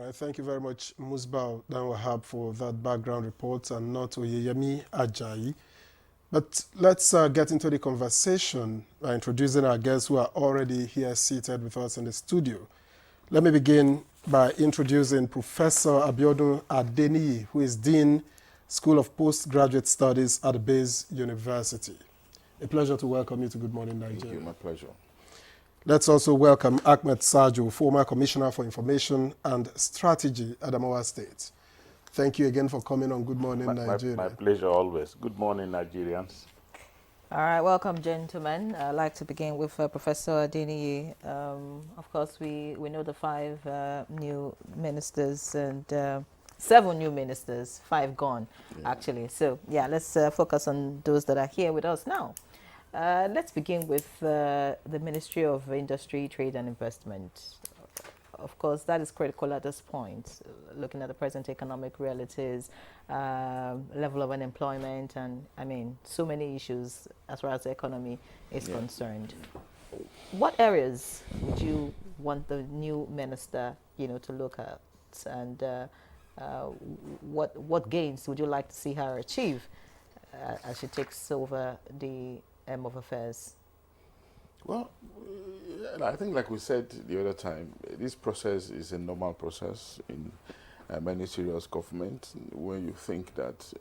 All right, thank you very much, Musbao Dan Wahab, for that background report, and not Oyeyemi Ajayi. But let's get into the conversation by introducing our guests who are already here seated with us in the studio. Let me begin by introducing Professor Abiodun Adeniyi, who is Dean, School of Postgraduate Studies at the Bayes University. A pleasure to welcome you to Good Morning Nigeria. Thank you, my pleasure. Let's also welcome Ahmed Sajo, former Commissioner for Information and Strategy at Adamawa State. Thank you again for coming on Good Morning Nigeria. My pleasure always. Good morning, Nigerians. All right, welcome, gentlemen. I'd like to begin with Professor Adeniyi. Of course, we know the five new ministers and 7 new ministers, 5 gone, actually. So, yeah, let's focus on those that are here with us now. Let's begin with the Ministry of Industry, Trade and Investment. Of course, that is critical at this point, looking at the present economic realities, level of unemployment, and I mean, so many issues as far as the economy is concerned. What areas would you want the new minister, to look at, and what gains would you like to see her achieve as she takes over the of affairs? Well, I think like we said the other time, this process is a normal process in many serious government. When you think that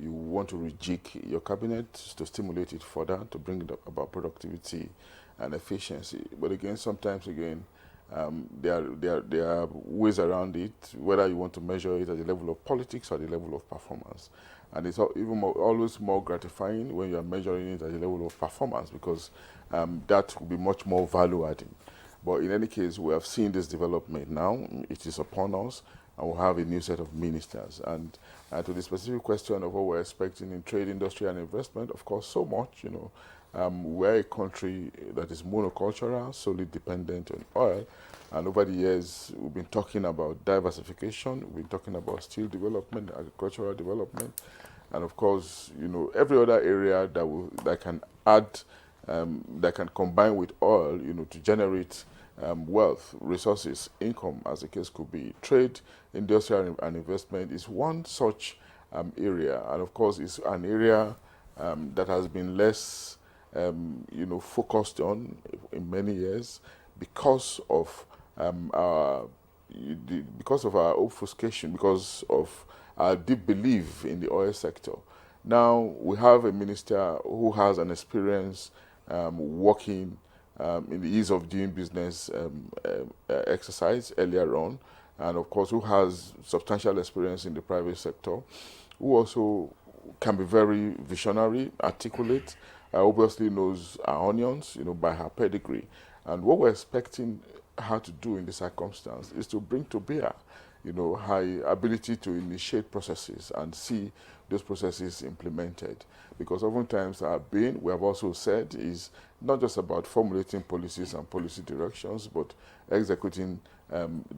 you want to rejig your cabinet to stimulate it further, to bring it up about productivity and efficiency. But again, sometimes again, there are ways around it, whether you want to measure it at the level of politics or the level of performance. And it's always more gratifying when you are measuring it at the level of performance, because that will be much more value adding. But in any case, we have seen this development now. It is upon us, and we'll have a new set of ministers. And to the specific question of what we're expecting in trade, industry, and investment, of course, so much, we're a country that is monocultural, solely dependent on oil. And over the years, we've been talking about diversification, we've been talking about steel development, agricultural development, and of course, every other area that can add, that can combine with oil, to generate wealth, resources, income, as the case could be. Trade, industrial, and investment is one such area, and of course, it's an area that has been less, focused on in many years because of our obfuscation, because of our deep belief in the oil sector. Now we have a minister who has an experience working in the ease of doing business exercise earlier on, and of course who has substantial experience in the private sector, who also can be very visionary, articulate, obviously knows our onions, by her pedigree. And what we're expecting her to do in this circumstance is to bring to bear, her ability to initiate processes and see those processes implemented. Because oftentimes we have also said, is not just about formulating policies and policy directions, but executing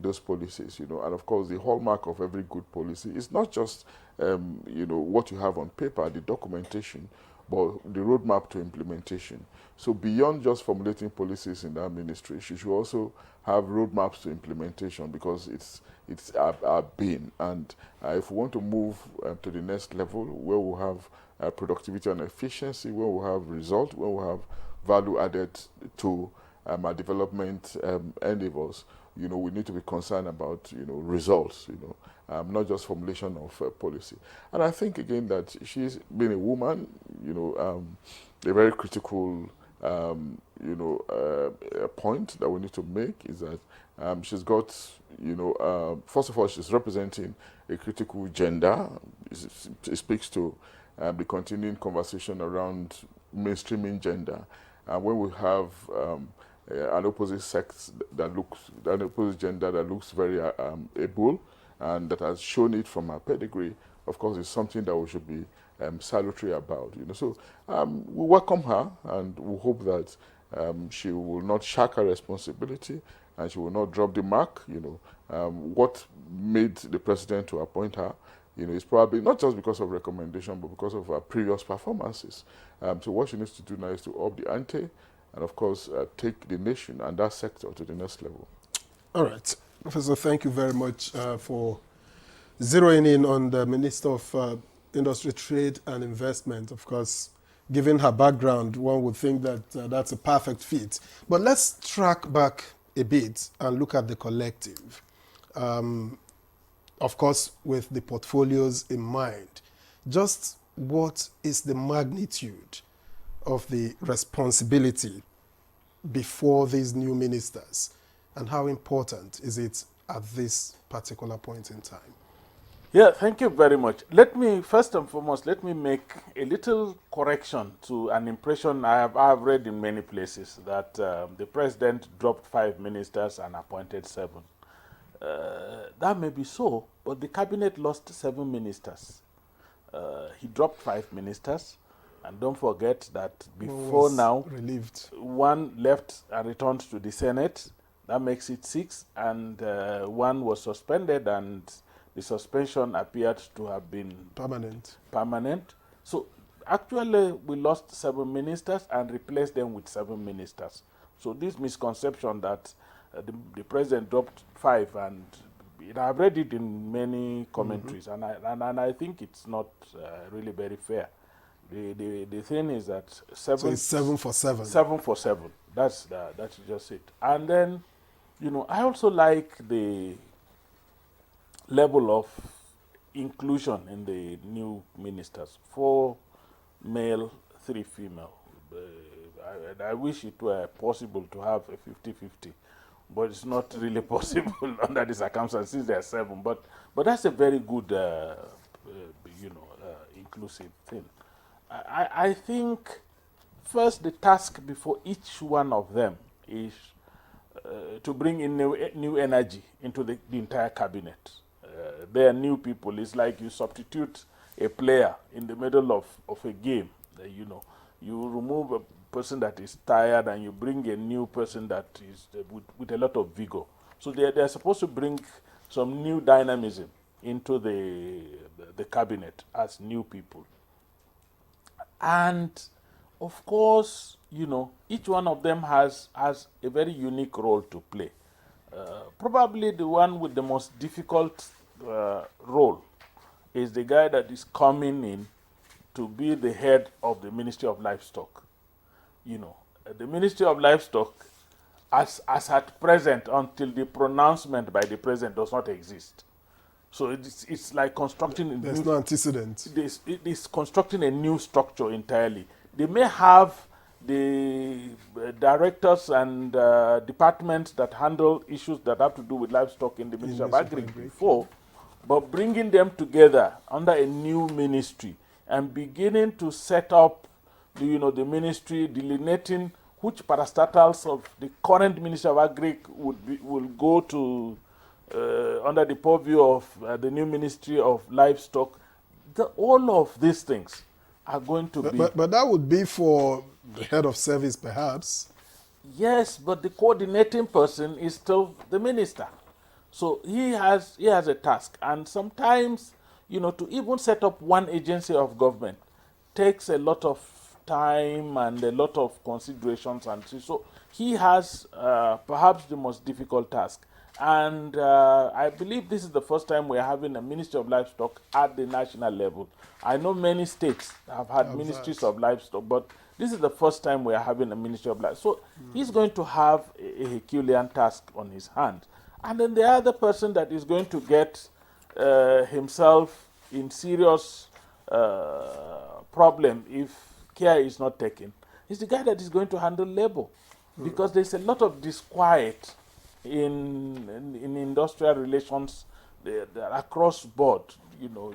those policies, And of course, the hallmark of every good policy is not just, what you have on paper, the documentation, but the roadmap to implementation. So beyond just formulating policies in that ministry, she should also have roadmaps to implementation, because it's our being. And if we want to move to the next level, where we have productivity and efficiency, where we have result, where we have value added to our development endeavors, we need to be concerned about, results, not just formulation of policy. And I think, again, that she's been a woman, a very critical, point that we need to make is that she's got, first of all, she's representing a critical gender. It speaks to the continuing conversation around mainstreaming gender. And when we have an opposite sex an opposite gender that looks very able and that has shown it from her pedigree, of course, it's something that we should be salutary about. So we welcome her, and we hope that she will not shirk her responsibility and she will not drop the mark. What made the president to appoint her, is probably not just because of recommendation, but because of her previous performances. So what she needs to do now is to up the ante and, of course, take the nation and that sector to the next level. All right. Professor, thank you very much for zeroing in on the Minister of Industry, Trade and Investment. Of course, given her background, one would think that that's a perfect fit. But let's track back a bit and look at the collective. Of course, with the portfolios in mind. Just what is the magnitude of the responsibility before these new ministers, and how important is it at this particular point in time? Yeah, thank you very much. Let me, first and foremost, let me make a little correction to an impression I have read in many places that the president dropped 5 ministers and appointed 7. That may be so, but the cabinet lost 7 ministers. He dropped 5 ministers, and don't forget that before now, relieved. 1 left and returned to the Senate. That makes it 6, and 1 was suspended, and the suspension appeared to have been permanent. So actually, we lost 7 ministers and replaced them with 7 ministers. So this misconception that the president dropped 5, and I've read it in many commentaries, and I think it's not really very fair. The thing is that 7. So it's 7 for 7. 7 for 7. That's just it. And then, I also like the level of inclusion in the new ministers. 4 male, 3 female. I wish it were possible to have a 50-50, but it's not really possible under the circumstances since there are 7. But that's a very good, inclusive thing. I think first the task before each one of them is to bring in new energy into the entire cabinet. They are new people. It's like you substitute a player in the middle of a game. You remove a person that is tired and you bring a new person that is with a lot of vigor. So they're supposed to bring some new dynamism into the cabinet as new people. And of course, each one of them has a very unique role to play. Probably the one with the most difficult role is the guy that is coming in to be the head of the Ministry of Livestock. The Ministry of Livestock, as at present, until the pronouncement by the president, does not exist. So it's like constructing There's no antecedent. It is constructing a new structure entirely. They may have the directors and departments that handle issues that have to do with livestock in the Ministry of Agri before, but bringing them together under a new ministry and beginning to set up the ministry, delineating which parastatals of the current Ministry of Agri will go to under the purview of the new Ministry of Livestock. All of these things are going to be... But that would be for the head of service, perhaps. Yes, but the coordinating person is still the minister. So he has a task. And sometimes, to even set up one agency of government takes a lot of time and a lot of considerations. And so he has perhaps the most difficult task. And I believe this is the first time we're having a Ministry of Livestock at the national level. I know many states have had ministries of livestock, but this is the first time we're having a Ministry of Livestock. So he's going to have a Herculean task on his hand. And then the other person that is going to get himself in serious problem if care is not taken is the guy that is going to handle labor. Because there's a lot of disquiet in industrial relations across board.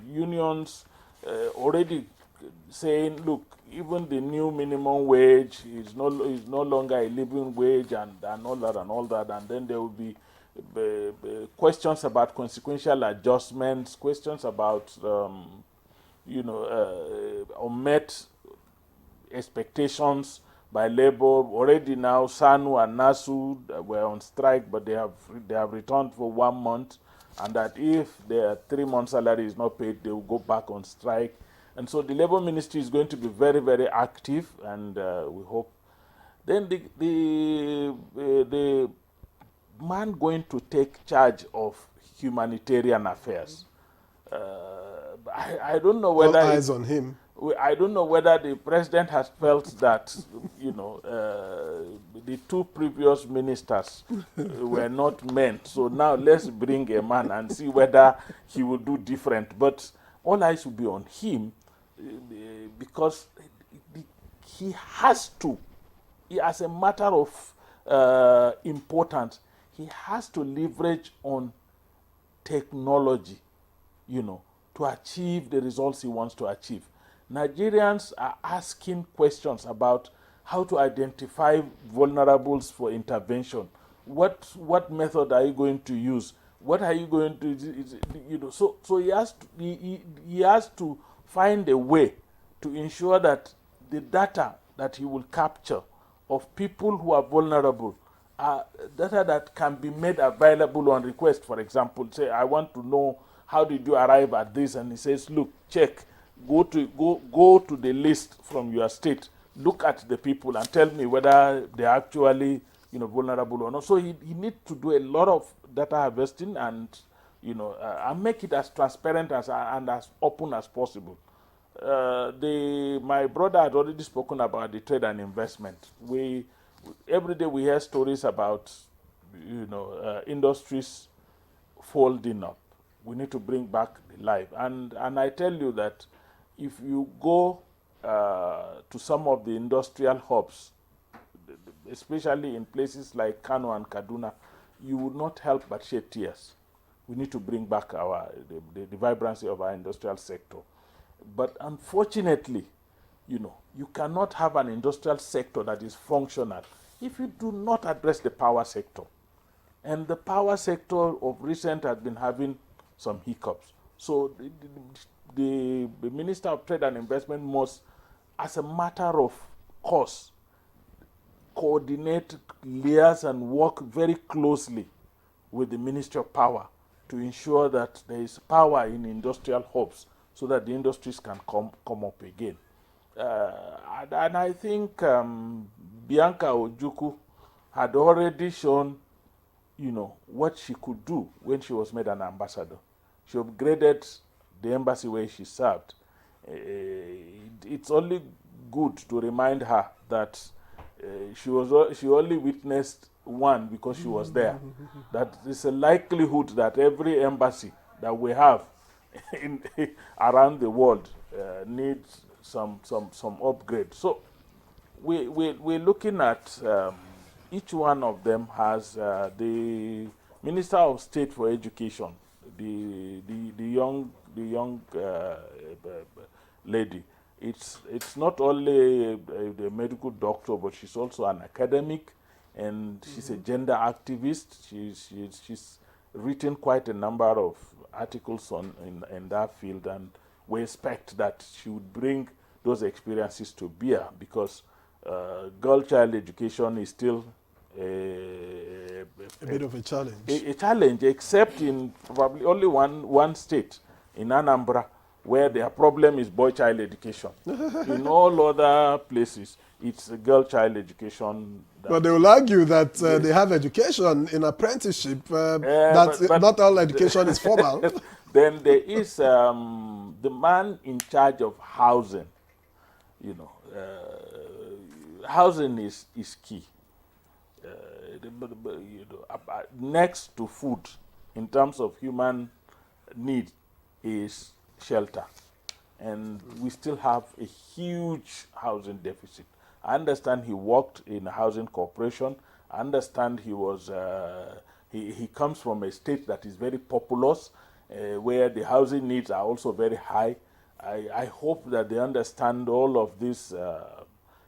Unions already saying, look, even the new minimum wage is no longer a living wage, and all that, and then there will be questions about consequential adjustments, questions about unmet expectations by labor. Already now, SANU and NASU were on strike, but they have returned for 1 month, and that if their 3-month salary is not paid, they will go back on strike. And so the Labor Ministry is going to be very, very active, and we hope. Then the man going to take charge of humanitarian affairs? I don't know whether all eyes on him. I don't know whether the president has felt that, you know, the two previous ministers were not meant. So now let's bring a man and see whether he will do different. But all eyes will be on him because he has to, as a matter of importance, he has to leverage on technology, you know, to achieve the results he wants to achieve. Nigerians are asking questions about how to identify vulnerables for intervention. What method are you going to use? What are you going to, you know? So he has to find a way to ensure that the data that he will capture of people who are vulnerable are data that can be made available on request. For example, say I want to know how did you arrive at this, and he says, look, check. Go to the list from your state, look at the people and tell me whether they're actually, you know, vulnerable or not. So he needs to do a lot of data harvesting and, you know, and make it as transparent and as open as possible. My brother had already spoken about the trade and investment. Every day we hear stories about, you know, industries folding up. We need to bring back the life. And I tell you that if you go to some of the industrial hubs, especially in places like Kano and Kaduna, you would not help but shed tears. We need to bring back the vibrancy of our industrial sector. But unfortunately, you know, you cannot have an industrial sector that is functional if you do not address the power sector. And the power sector of recent has been having some hiccups. So the Minister of Trade and Investment must, as a matter of course, coordinate, liaise, and work very closely with the Ministry of Power to ensure that there is power in industrial hubs so that the industries can come up again. And I think Bianca Ojukwu had already shown, you know, what she could do when she was made an ambassador. She upgraded the embassy where she served. It's only good to remind her that she only witnessed one because she was there. That there's a likelihood that every embassy that we have around the world needs some upgrade. So we're looking at each one of them has the Minister of State for Education, the young lady. It's not only a medical doctor, but she's also an academic, and she's a gender activist. She's written quite a number of articles in that field, and we expect that she would bring those experiences to bear, because girl-child education is still a bit of a challenge. A challenge, except in probably only one state, in Anambra, where their problem is boy-child education. In all other places, it's girl-child education. But they will argue that they have education in apprenticeship, but not all education is formal. Then there is the man in charge of housing. You know, housing is key. Next to food, in terms of human need, is shelter. And we still have a huge housing deficit. I understand he worked in a housing corporation. I understand he was he comes from a state that is very populous, where the housing needs are also very high. I hope that they understand all of these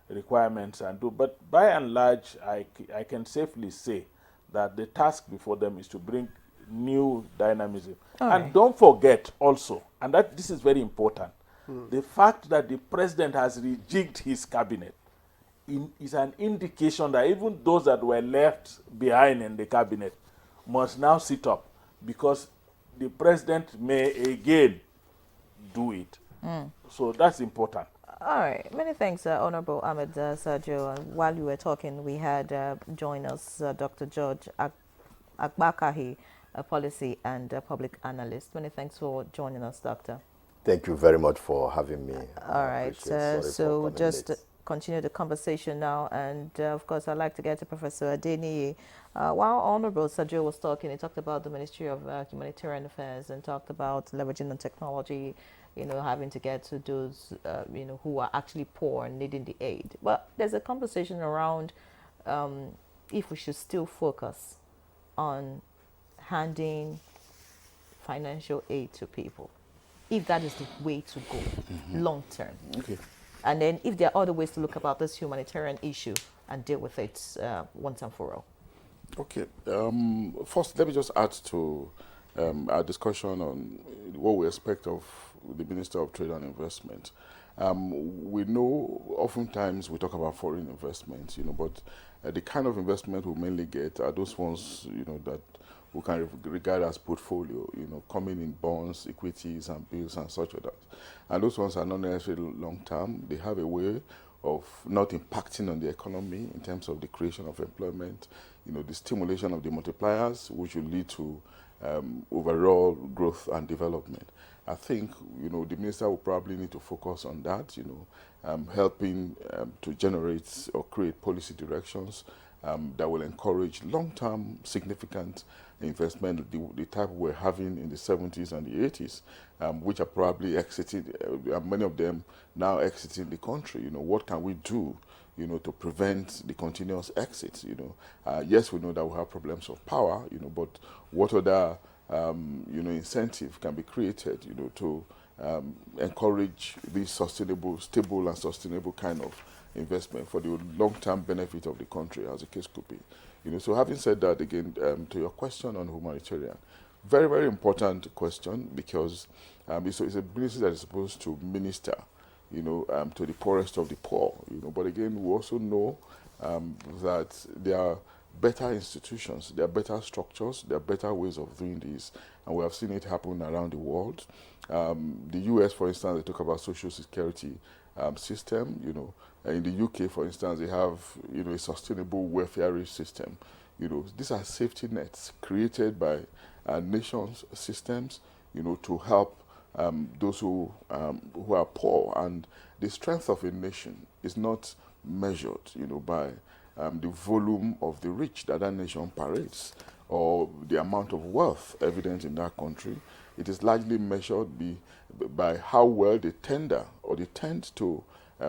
requirements and do. But by and large, I can safely say that the task before them is to bring new dynamism. And don't forget also, and that this is very important, the fact that the president has rejigged his cabinet is an indication that even those that were left behind in the cabinet must now sit up, because the president may again do it. So that's important. All right. Many thanks, Honorable Ahmed Sergio. While you were talking, we had join us Dr. George Agbakahi, a policy and public analyst. Many thanks for joining us, Doctor. Thank you very much for having me. All right, so just late. continue the conversation now, and of course I'd like to get to Professor Adeniyi. While Honorable Sajo was talking, he talked about the Ministry of Humanitarian Affairs and talked about leveraging on technology, having to get to those, who are actually poor and needing the aid. But there's a conversation around if we should still focus on handing financial aid to people, if that is the way to go long term. Okay. And then if there are other ways to look about this humanitarian issue and deal with it once and for all. Okay. First, let me just add to our discussion on what we expect of the Minister of Trade and Investment. We know oftentimes we talk about foreign investments, but the kind of investment we mainly get are those ones, that we can regard as portfolio, coming in bonds, equities, and bills, and such like that. And those ones are not necessarily long-term. They have a way of not impacting on the economy in terms of the creation of employment, the stimulation of the multipliers, which will lead to overall growth and development. I think, the minister will probably need to focus on that, helping to generate or create policy directions that will encourage long-term significant investment, the type we're having in the 70s and the 80s, which are probably exited, many of them now exiting the country. What can we do, to prevent the continuous exit? Yes, we know that we have problems of power, but what other, incentive can be created, to encourage this sustainable, stable and sustainable kind of investment for the long-term benefit of the country, as the case could be. So having said that, again, to your question on humanitarian, very, very important question, because it's a ministry that is supposed to minister, to the poorest of the poor, But again, we also know that there are better institutions, there are better structures, there are better ways of doing this, and we have seen it happen around the world. The US, for instance, they talk about social security system, in the UK, for instance, they have, a sustainable welfare system. These are safety nets created by nations' systems, to help those who are poor. And the strength of a nation is not measured, by the volume of the rich that nation parades or the amount of wealth evident in that country. It is largely measured by how well they tender or they tend to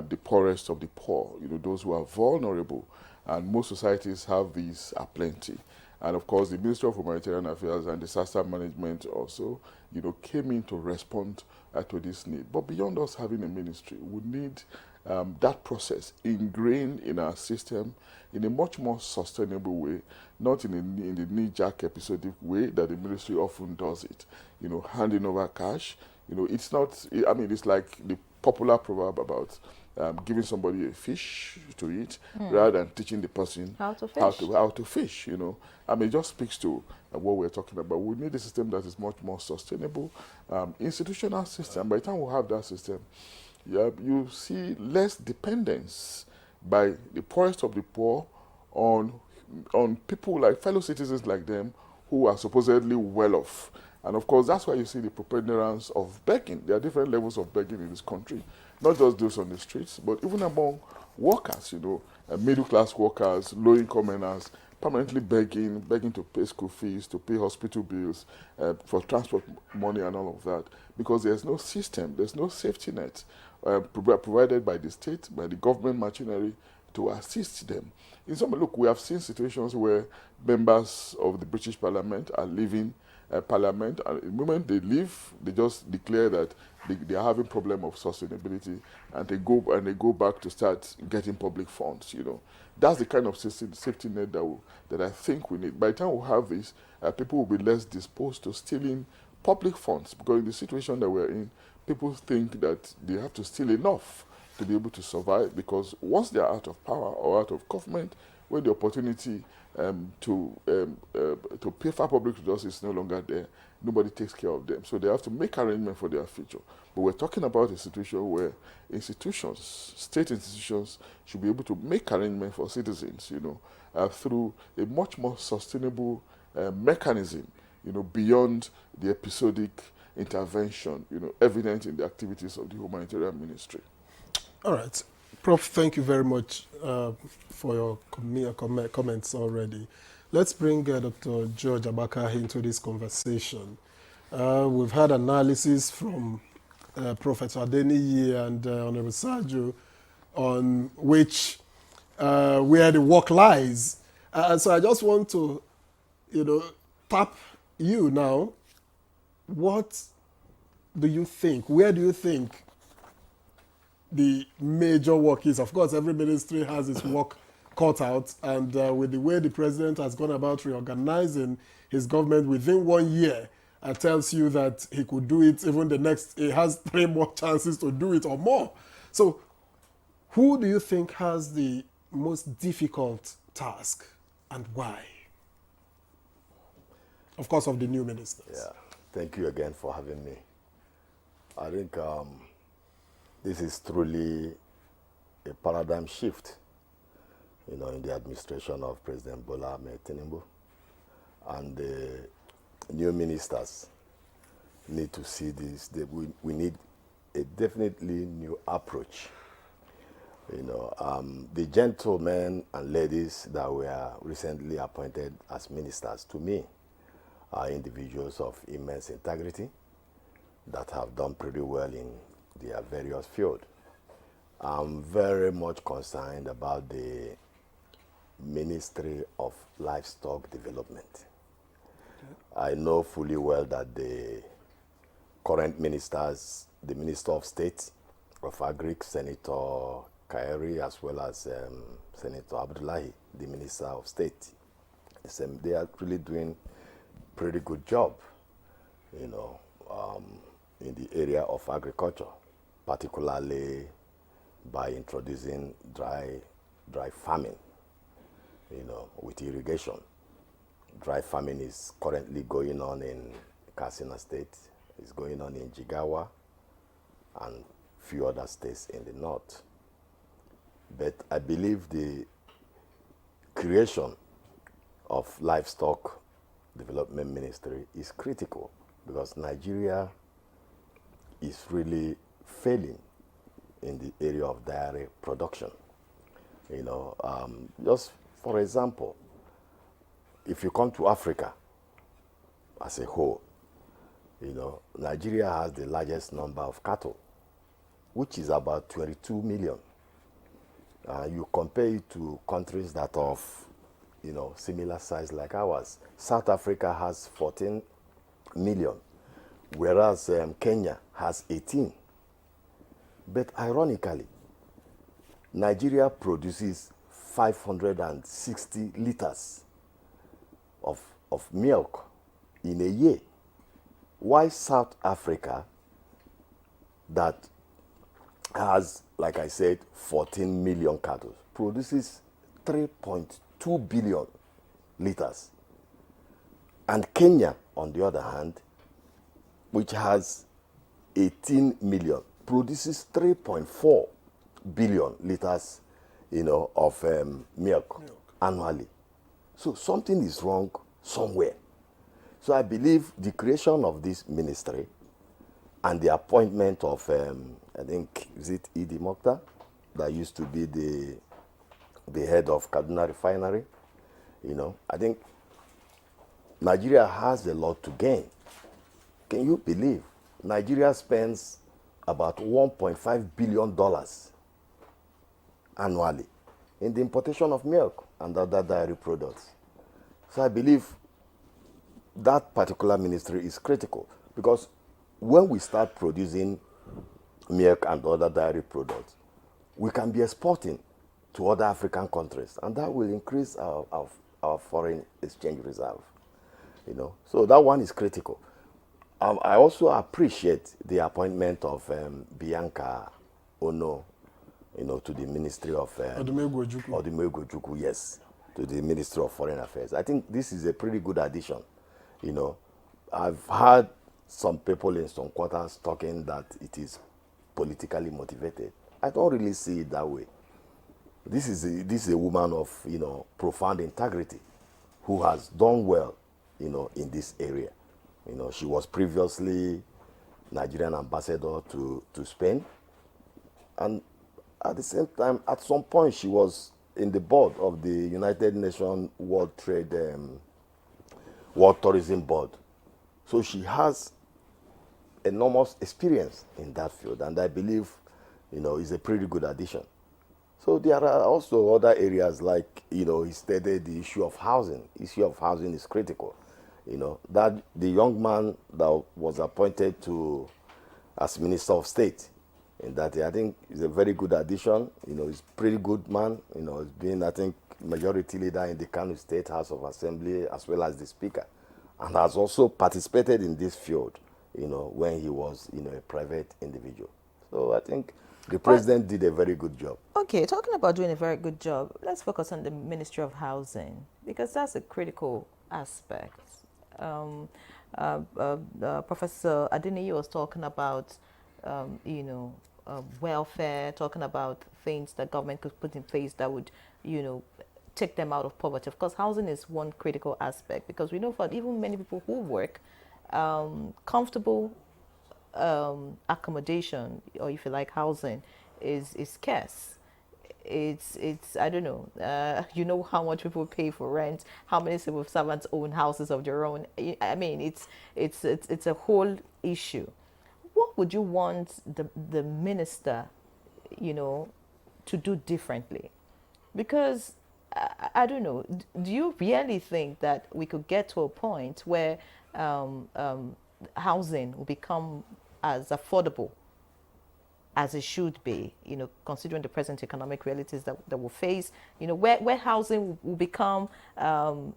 the poorest of the poor, those who are vulnerable. And most societies have these aplenty. And of course, the Ministry of Humanitarian Affairs and Disaster Management also, came in to respond to this need. But beyond us having a ministry, we need that process ingrained in our system in a much more sustainable way, not in the knee-jerk episodic way that the ministry often does it. Handing over cash. It's not, it's like the popular proverb about giving somebody a fish to eat rather than teaching the person How to fish. It just speaks to what we're talking about. We need a system that is much more sustainable, institutional system. By the time we have that system, you see less dependence by the poorest of the poor on people like fellow citizens like them who are supposedly well off. And of course, that's why you see the preponderance of begging. There are different levels of begging in this country, not just those on the streets, but even among workers, middle-class workers, low-income earners, permanently begging to pay school fees, to pay hospital bills, for transport money and all of that, because there's no system, there's no safety net provided by the state, by the government machinery to assist them. Look, we have seen situations where members of the British Parliament are leaving Parliament, and the moment they leave, they just declare that they are having problem of sustainability, and they go back to start getting public funds. That's the kind of safety net that I think we need. By the time we have this, people will be less disposed to stealing public funds, because in the situation that we're in, people think that they have to steal enough to be able to survive, because once they are out of power or out of government, when the opportunity to pay for public resources is no longer there, nobody takes care of them. So they have to make arrangements for their future. But we're talking about a situation where institutions, state institutions, should be able to make arrangements for citizens, through a much more sustainable mechanism, beyond the episodic intervention, evident in the activities of the humanitarian ministry. All right. Prof, thank you very much for your comments already. Let's bring Dr. George Abaka into this conversation. We've had analysis from Professor Adeniyi and Honorable Sajo on which where the work lies. So I just want to, tap you now. What do you think? Where do you think the major work is? Of course, every ministry has its work cut out, and with the way the president has gone about reorganizing his government within 1 year, tells you that he could do it even the next, he has 3 more chances to do it or more. So who do you think has the most difficult task and why? Of course, of the new ministers. Yeah, thank you again for having me. I think this is truly a paradigm shift, in the administration of President Bola Ahmed Tinubu. And the new ministers need to see this. We need a definitely new approach. The gentlemen and ladies that were recently appointed as ministers, to me, are individuals of immense integrity that have done pretty well in their various fields. I'm very much concerned about the Ministry of Livestock Development. I know fully well that the current ministers, the Minister of State of Agric, Senator Kairi, as well as Senator Abdullahi, the Minister of State, they are really doing pretty good job, in the area of agriculture, particularly by introducing dry farming, with irrigation. Dry farming is currently going on in Katsina State, it's going on in Jigawa, and few other states in the north. But I believe the creation of livestock development ministry is critical because Nigeria is really failing in the area of dairy production. Just for example, if you come to Africa as a whole, Nigeria has the largest number of cattle, which is about 22 million. You compare it to countries that are of, similar size like ours. South Africa has 14 million, whereas Kenya has 18. But ironically, Nigeria produces 560 liters of milk in a year, while South Africa, that has, like I said, 14 million cattle, produces 3.2 billion liters. And Kenya, on the other hand, which has 18 million, produces 3.4 billion liters, of milk annually. So something is wrong somewhere. So I believe the creation of this ministry and the appointment of, I think, is it Idi Mokhtar, that used to be the head of Kaduna Refinery, I think Nigeria has a lot to gain. Can you believe Nigeria spends about $1.5 billion annually in the importation of milk and other dairy products? So I believe that particular ministry is critical because when we start producing milk and other dairy products, we can be exporting to other African countries, and that will increase our foreign exchange reserve. So that one is critical. I also appreciate the appointment of Bianca Ono, to the Ministry of Odumegwu Ojukwu, yes, to the Ministry of Foreign Affairs. I think this is a pretty good addition. I've heard some people in some quarters talking that it is politically motivated. I don't really see it that way. This is a woman of profound integrity who has done well in this area. She was previously Nigerian ambassador to Spain, and at the same time, at some point, she was in the board of the United Nations World Tourism Board. So she has enormous experience in that field, and I believe, is a pretty good addition. So there are also other areas like, he stated the issue of housing. Issue of housing is critical. That the young man that was appointed as Minister of State, in that I think is a very good addition. He's a pretty good man. He's been, I think, majority leader in the Kano State House of Assembly as well as the Speaker, and has also participated in this field, when he was, a private individual. So I think the president did a very good job. Okay, talking about doing a very good job, let's focus on the Ministry of Housing, because that's a critical aspect. Professor Adeniyi was talking about, welfare, talking about things that government could put in place that would, take them out of poverty. Of course, housing is one critical aspect, because we know for even many people who work, comfortable accommodation, or if you like housing, is scarce. It's I don't know. You know how much people pay for rent. How many civil servants own houses of their own? I mean, it's a whole issue. What would you want the minister, to do differently? Because I don't know. Do you really think that we could get to a point where housing will become as affordable as it should be, considering the present economic realities that we'll face, where housing will become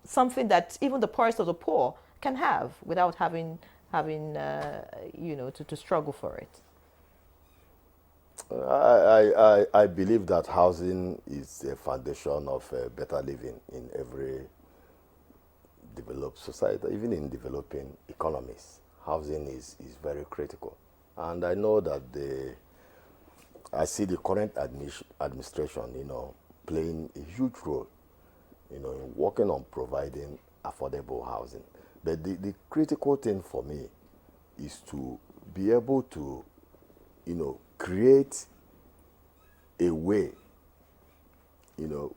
something that even the poorest of the poor can have without having to struggle for it? I believe that housing is a foundation of better living in every developed society, even in developing economies. Housing is very critical. And I know that I see the current administration, playing a huge role, in working on providing affordable housing. But the critical thing for me is to be able to, create a way,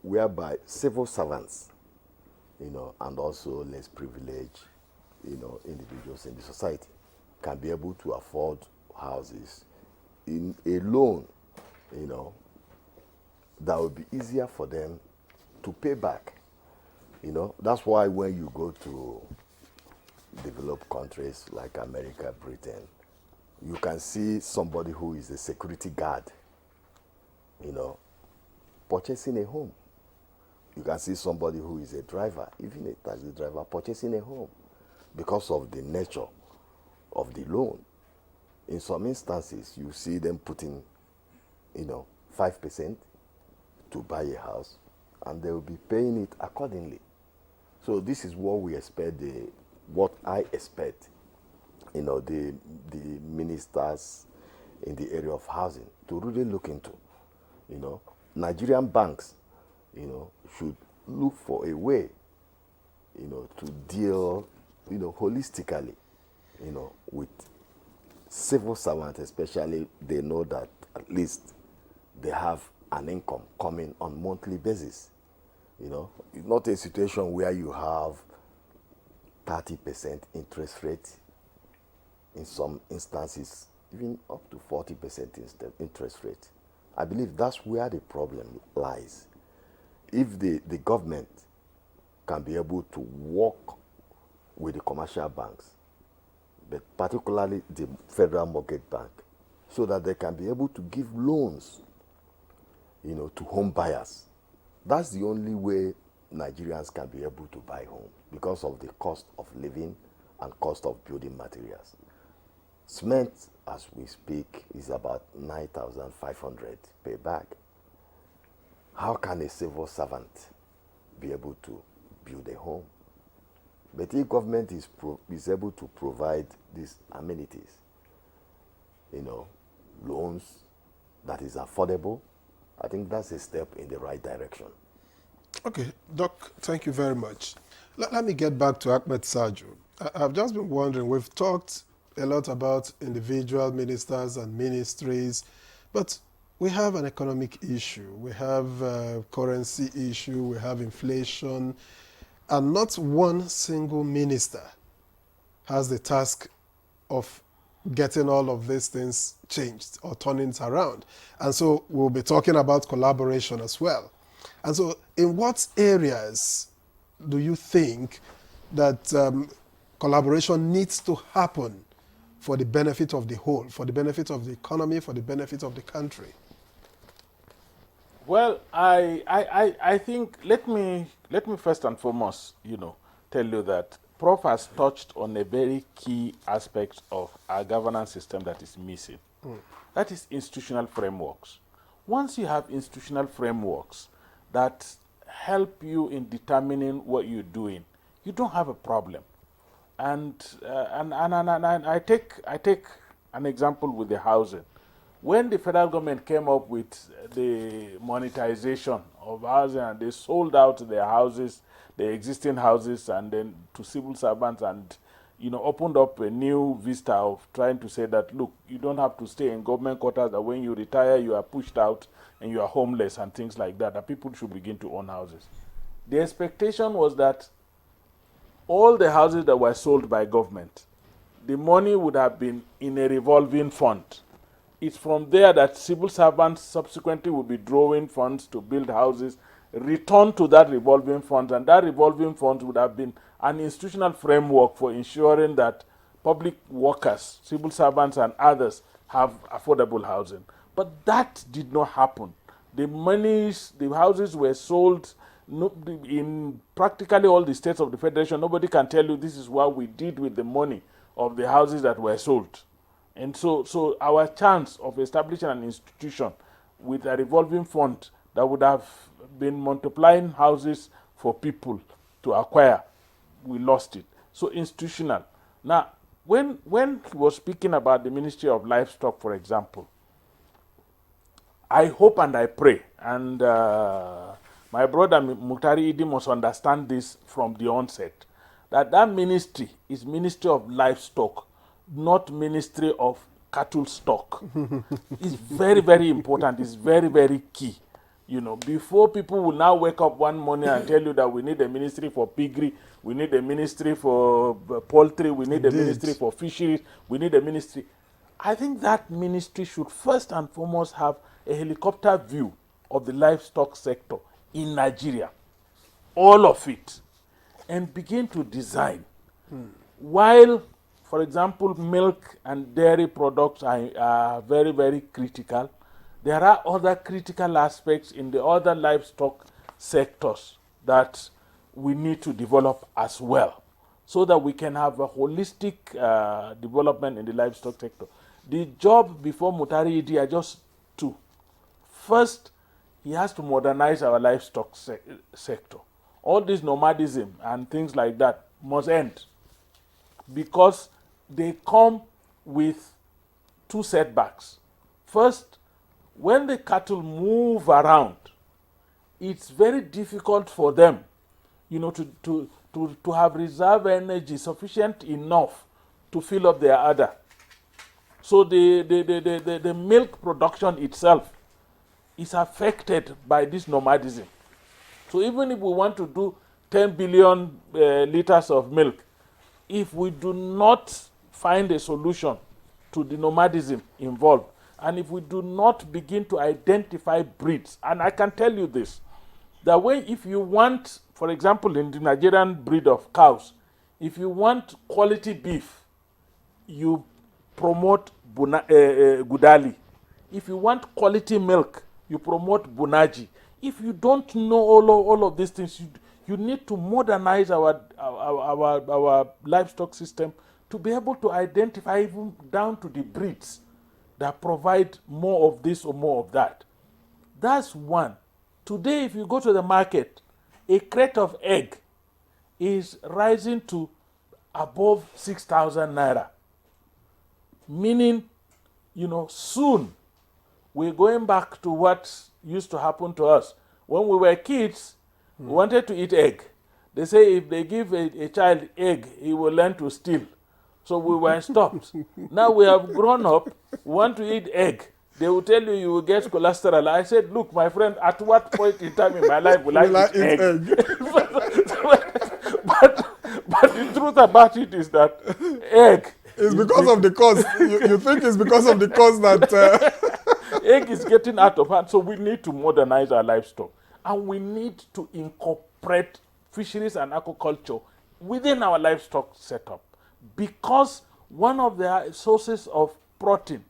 whereby civil servants, and also less privileged, individuals in the society can be able to afford houses in a loan, that would be easier for them to pay back. That's why when you go to developed countries like America, Britain, you can see somebody who is a security guard, purchasing a home. You can see somebody who is a driver, even a taxi driver, purchasing a home because of the nature of the loan. In some instances, you see them putting, 5% to buy a house, and they will be paying it accordingly. So this is what we expect, what I expect, the ministers in the area of housing to really look into. Nigerian banks, should look for a way, to deal, holistically, with civil servants, especially. They know that at least they have an income coming on monthly basis. It's not a situation where you have 30% interest rate, in some instances even up to 40% interest rate. I believe that's where the problem lies. If the government can be able to work with the commercial banks, but particularly the Federal Mortgage Bank, so that they can be able to give loans, to home buyers. That's the only way Nigerians can be able to buy homes, because of the cost of living and cost of building materials. Cement, as we speak, is about 9,500 per bag. How can a civil servant be able to build a home? But if government is able to provide these amenities, loans that is affordable, I think that's a step in the right direction. Okay, Doc, thank you very much. Let me get back to Ahmed Saju. I've just been wondering, we've talked a lot about individual ministers and ministries, but we have an economic issue, we have a currency issue, we have inflation, and not one single minister has the task of getting all of these things changed or turning it around. And so we'll be talking about collaboration as well. And so in what areas do you think that collaboration needs to happen for the benefit of the whole, for the benefit of the economy, for the benefit of the country? Well, I think let me first and foremost, tell you that Prof has touched on a very key aspect of our governance system that is missing. That is institutional frameworks. Once you have institutional frameworks that help you in determining what you're doing, you don't have a problem. And I take an example with the housing. When the federal government came up with the monetization of housing and they sold out their houses, the existing houses, and then to civil servants, and opened up a new vista of trying to say that, look, you don't have to stay in government quarters, that when you retire you are pushed out and you are homeless and things like that, that people should begin to own houses. The expectation was that all the houses that were sold by government, the money would have been in a revolving fund. It's from there that civil servants subsequently will be drawing funds to build houses, return to that revolving fund, and that revolving fund would have been an institutional framework for ensuring that public workers, civil servants, and others have affordable housing. But that did not happen. The houses were sold in practically all the states of the Federation. Nobody can tell you this is what we did with the money of the houses that were sold. And so our chance of establishing an institution with a revolving fund that would have been multiplying houses for people to acquire, we lost it. So institutional. Now, when he was speaking about the Ministry of Livestock, for example, I hope and I pray, and my brother Muktari Idi must understand this from the onset, that ministry is Ministry of Livestock, not Ministry of Cattle Stock. It's very, very important. It's very, very key. Before people will now wake up one morning and tell you that we need a ministry for piggery, we need a ministry for poultry, we need a ministry for fisheries, we need a ministry. I think that ministry should first and foremost have a helicopter view of the livestock sector in Nigeria, all of it, and begin to design. While, for example, milk and dairy products are very, very critical, there are other critical aspects in the other livestock sectors that we need to develop as well, so that we can have a holistic development in the livestock sector. The job before Mutari Idi are just two. First, he has to modernize our livestock sector. All this nomadism and things like that must end, because they come with two setbacks. First, when the cattle move around, it's very difficult for them, to have reserve energy sufficient enough to fill up their udder. So the milk production itself is affected by this nomadism. So even if we want to do 10 billion liters of milk, if we do not find a solution to the nomadism involved, and if we do not begin to identify breeds, and I can tell you this, that if you want, for example, in the Nigerian breed of cows, if you want quality beef, you promote Gudali. If you want quality milk, you promote Bunaji. If you don't know all of these things, you need to modernize our livestock system to be able to identify even down to the breeds that provide more of this or more of that. That's one. Today, if you go to the market, a crate of egg is rising to above 6,000 naira. Meaning, soon we're going back to what used to happen to us. When we were kids, we wanted to eat egg. They say if they give a child egg, he will learn to steal. So we were stopped. Now we have grown up, we want to eat egg. They will tell you you will get cholesterol. I said, look, my friend, at what point in time in my life will I eat egg? but the truth about it is that egg... It's because of the cost. You think it's because of the cost that... Egg is getting out of hand, so we need to modernize our livestock. And we need to incorporate fisheries and aquaculture within our livestock setup. Because one of the sources of protein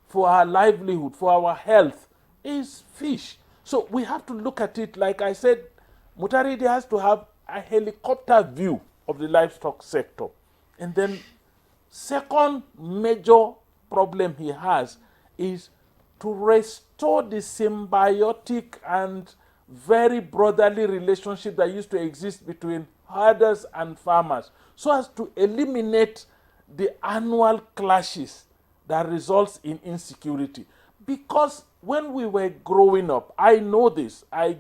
for our livelihood, for our health, is fish. So we have to look at it, like I said, Mutaridi has to have a helicopter view of the livestock sector. And then second major problem he has is to restore the symbiotic and very brotherly relationship that used to exist between herders and farmers, so as to eliminate the annual clashes that results in insecurity. Because when we were growing up, I know this. I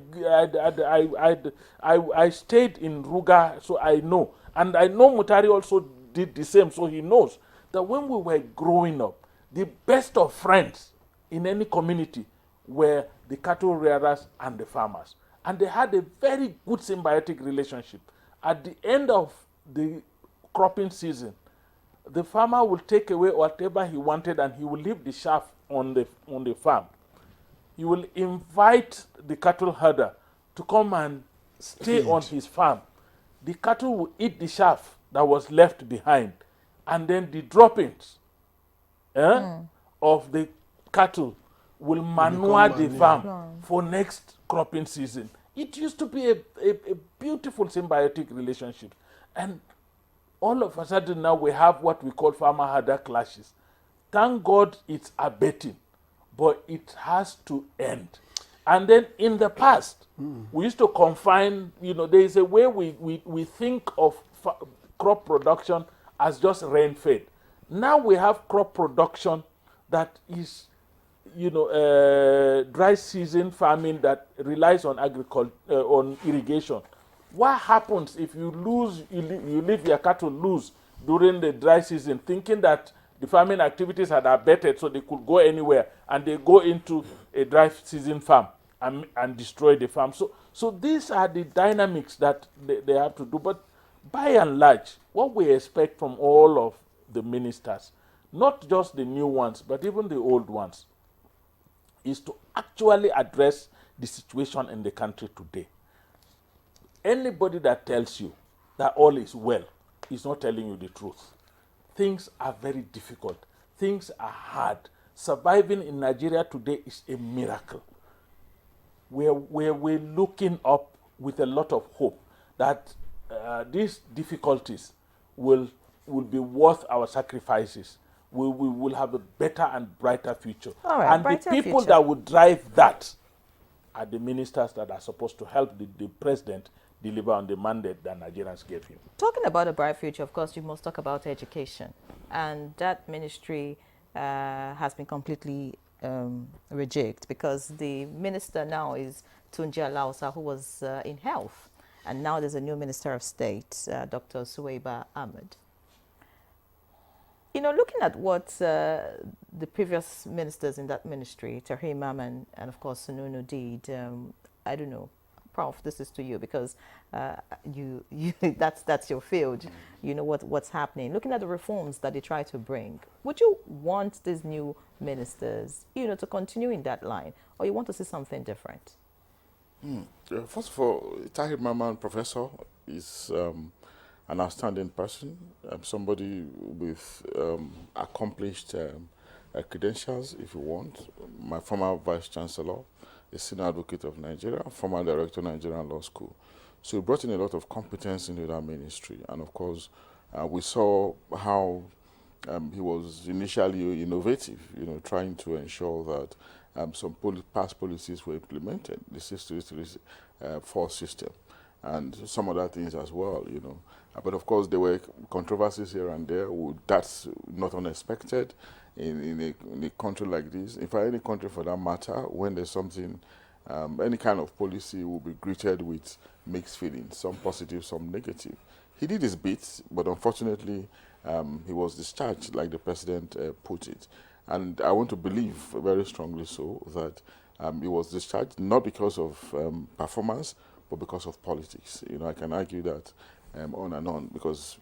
stayed in Ruga, so I know. And I know Mutari also did the same, so he knows that when we were growing up, the best of friends in any community were the cattle rearers and the farmers. And they had a very good symbiotic relationship. At the end of the cropping season, the farmer will take away whatever he wanted and he will leave the chaff on the farm. He will invite the cattle herder to come and stay on his farm. The cattle will eat the chaff that was left behind, and then the droppings of the cattle will manure the farm for next cropping season. It used to be a beautiful symbiotic relationship. And all of a sudden now we have what we call farmer-herder clashes. Thank God it's abating, but it has to end. And then in the past, we used to confine, there is a way we think of crop production as just rain-fed. Now we have crop production that is, dry season farming that relies on agriculture, on irrigation. What happens if you leave your cattle loose during the dry season, thinking that the farming activities had abated so they could go anywhere, and they go into a dry season farm and destroy the farm? So these are the dynamics that they have to do. But by and large, what we expect from all of the ministers, not just the new ones, but even the old ones, is to actually address the situation in the country today. Anybody that tells you that all is well is not telling you the truth. Things are very difficult. Things are hard. Surviving in Nigeria today is a miracle. We're looking up with a lot of hope that these difficulties will be worth our sacrifices. We will have a better and brighter future. All right, and the people that will drive that are the ministers that are supposed to help the president deliver on the mandate that Nigerians gave him. Talking about a bright future, of course, you must talk about education. And that ministry has been completely rejigged, because the minister now is Tunji Alausa, who was in health. And now there's a new Minister of State, Dr. Suwaiba Ahmed. Looking at what the previous ministers in that ministry, Tahir Maman and of course Sununu, did, I don't know, Prof, this is to you, because you that's your field. You know what's happening. Looking at the reforms that they try to bring, would you want these new ministers, to continue in that line, or you want to see something different? First of all, Tahir Maman, professor, is an outstanding person, somebody with accomplished credentials, if you want. My former vice chancellor, a senior advocate of Nigeria, former director of Nigerian Law School. So he brought in a lot of competence into that ministry. And of course, we saw how he was initially innovative, trying to ensure that some past policies were implemented, the 6-3-4 system, and some other things as well, But of course, there were controversies here and there. That's not unexpected in a country like this. In fact, any country for that matter, when there's something any kind of policy will be greeted with mixed feelings, some positive, some negative. He did his bit, but unfortunately, he was discharged, like the president put it. And I want to believe very strongly so that he was discharged not because of performance, but because of politics. You know, I can argue that on and on, because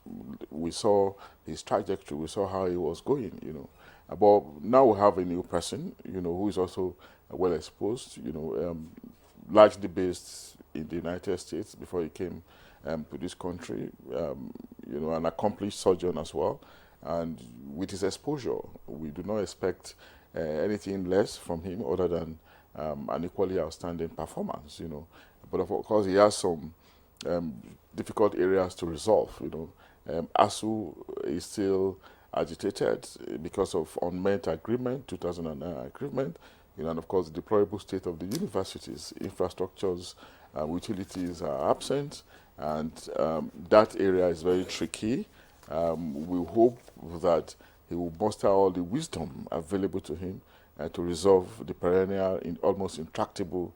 we saw his trajectory, we saw how he was going, you know. But now we have a new person, you know, who is also well exposed, you know, largely based in the United States before he came to this country, you know, an accomplished surgeon as well. And with his exposure, we do not expect anything less from him other than an equally outstanding performance, you know. But of course, he has some difficult areas to resolve, you know. ASU is still agitated because of unmet agreement, 2009 agreement, you know, and of course, the deplorable state of the universities, infrastructures, utilities are absent, and that area is very tricky. We hope that he will muster all the wisdom available to him to resolve the perennial, almost intractable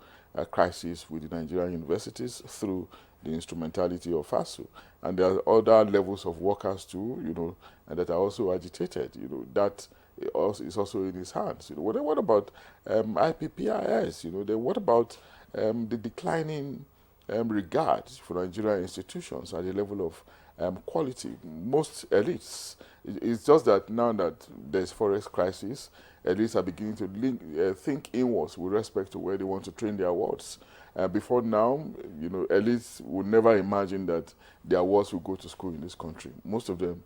crisis with the Nigerian universities through the instrumentality of ASU. And there are other levels of workers too, you know, and that are also agitated. You know, that is also in his hands. You know, what about IPPIS? You know, then what about the declining regard for Nigerian institutions at the level of quality? Most elites, it's just that now that there's forest crisis, elites are beginning to think inwards with respect to where they want to train their wards. Before now, you know, elites would never imagine that their wards will go to school in this country. Most of them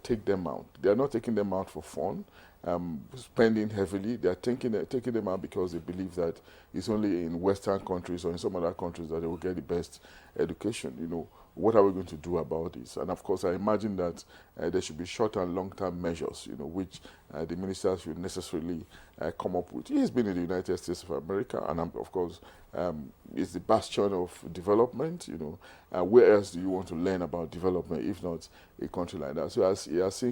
take them out. They are not taking them out for fun, spending heavily. They are taking them out because they believe that it's only in Western countries or in some other countries that they will get the best education. You know, what are we going to do about this? And of course, I imagine that there should be short and long-term measures, you know, which the ministers should necessarily come up with. He has been in the United States of America, and of course, is the bastion of development. You know, where else do you want to learn about development if not a country like that? So he has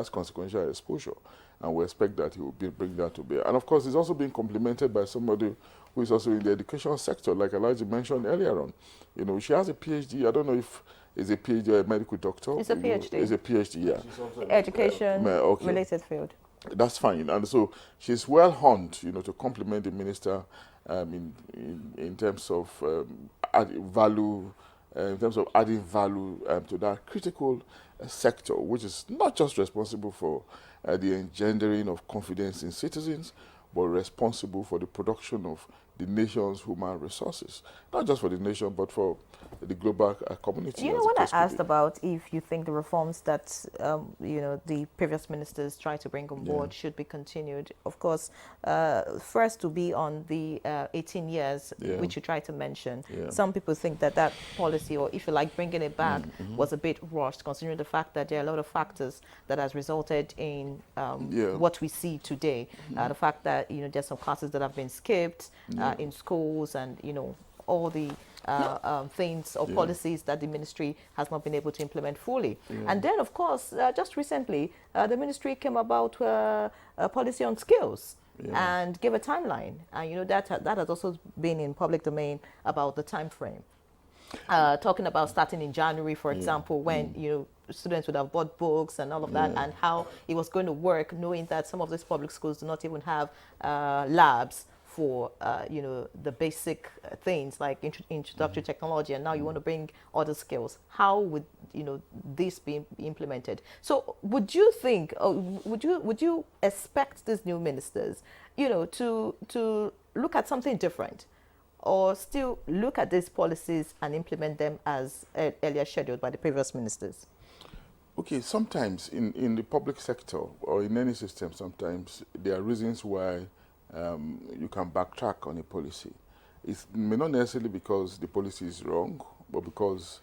consequential exposure, and we expect that he will bring that to bear. And of course, he's also being complemented by somebody who is also in the education sector, like Elijah mentioned earlier on. You know, she has a PhD. I don't know if it's a PhD or a medical doctor. It's a PhD. It's a PhD, yeah. Education related field. That's fine. And so she's well honed, you know, to complement the minister in terms of value, in terms of adding value to that critical sector, which is not just responsible for the engendering of confidence in citizens, but responsible for the production of the nation's human resources. Not just for the nation, but for the global community. You know, when I asked about if you think the reforms that, you know, the previous ministers tried to bring on board should be continued, of course, first to be on the 18 years, which you tried to mention. Some people think that that policy, or if you like bringing it back, was a bit rushed, considering the fact that there are a lot of factors that has resulted in what we see today. The fact that, you know, there's some classes that have been skipped in schools, and, you know, all the things or policies that the ministry has not been able to implement fully. And then, of course, just recently, the ministry came about a policy on skills and gave a timeline. And, you know, that has also been in public domain about the time frame. Talking about starting in January, for example, when, you know, students would have bought books and all of that, and how it was going to work, knowing that some of these public schools do not even have labs for, you know, the basic things like introductory technology, and now you want to bring other skills. How would, you know, this be implemented? So would you think, would you expect these new ministers, you know, to look at something different, or still look at these policies and implement them as earlier scheduled by the previous ministers? Okay, sometimes in the public sector or in any system, sometimes there are reasons why you can backtrack on a policy. It may not necessarily because the policy is wrong, but because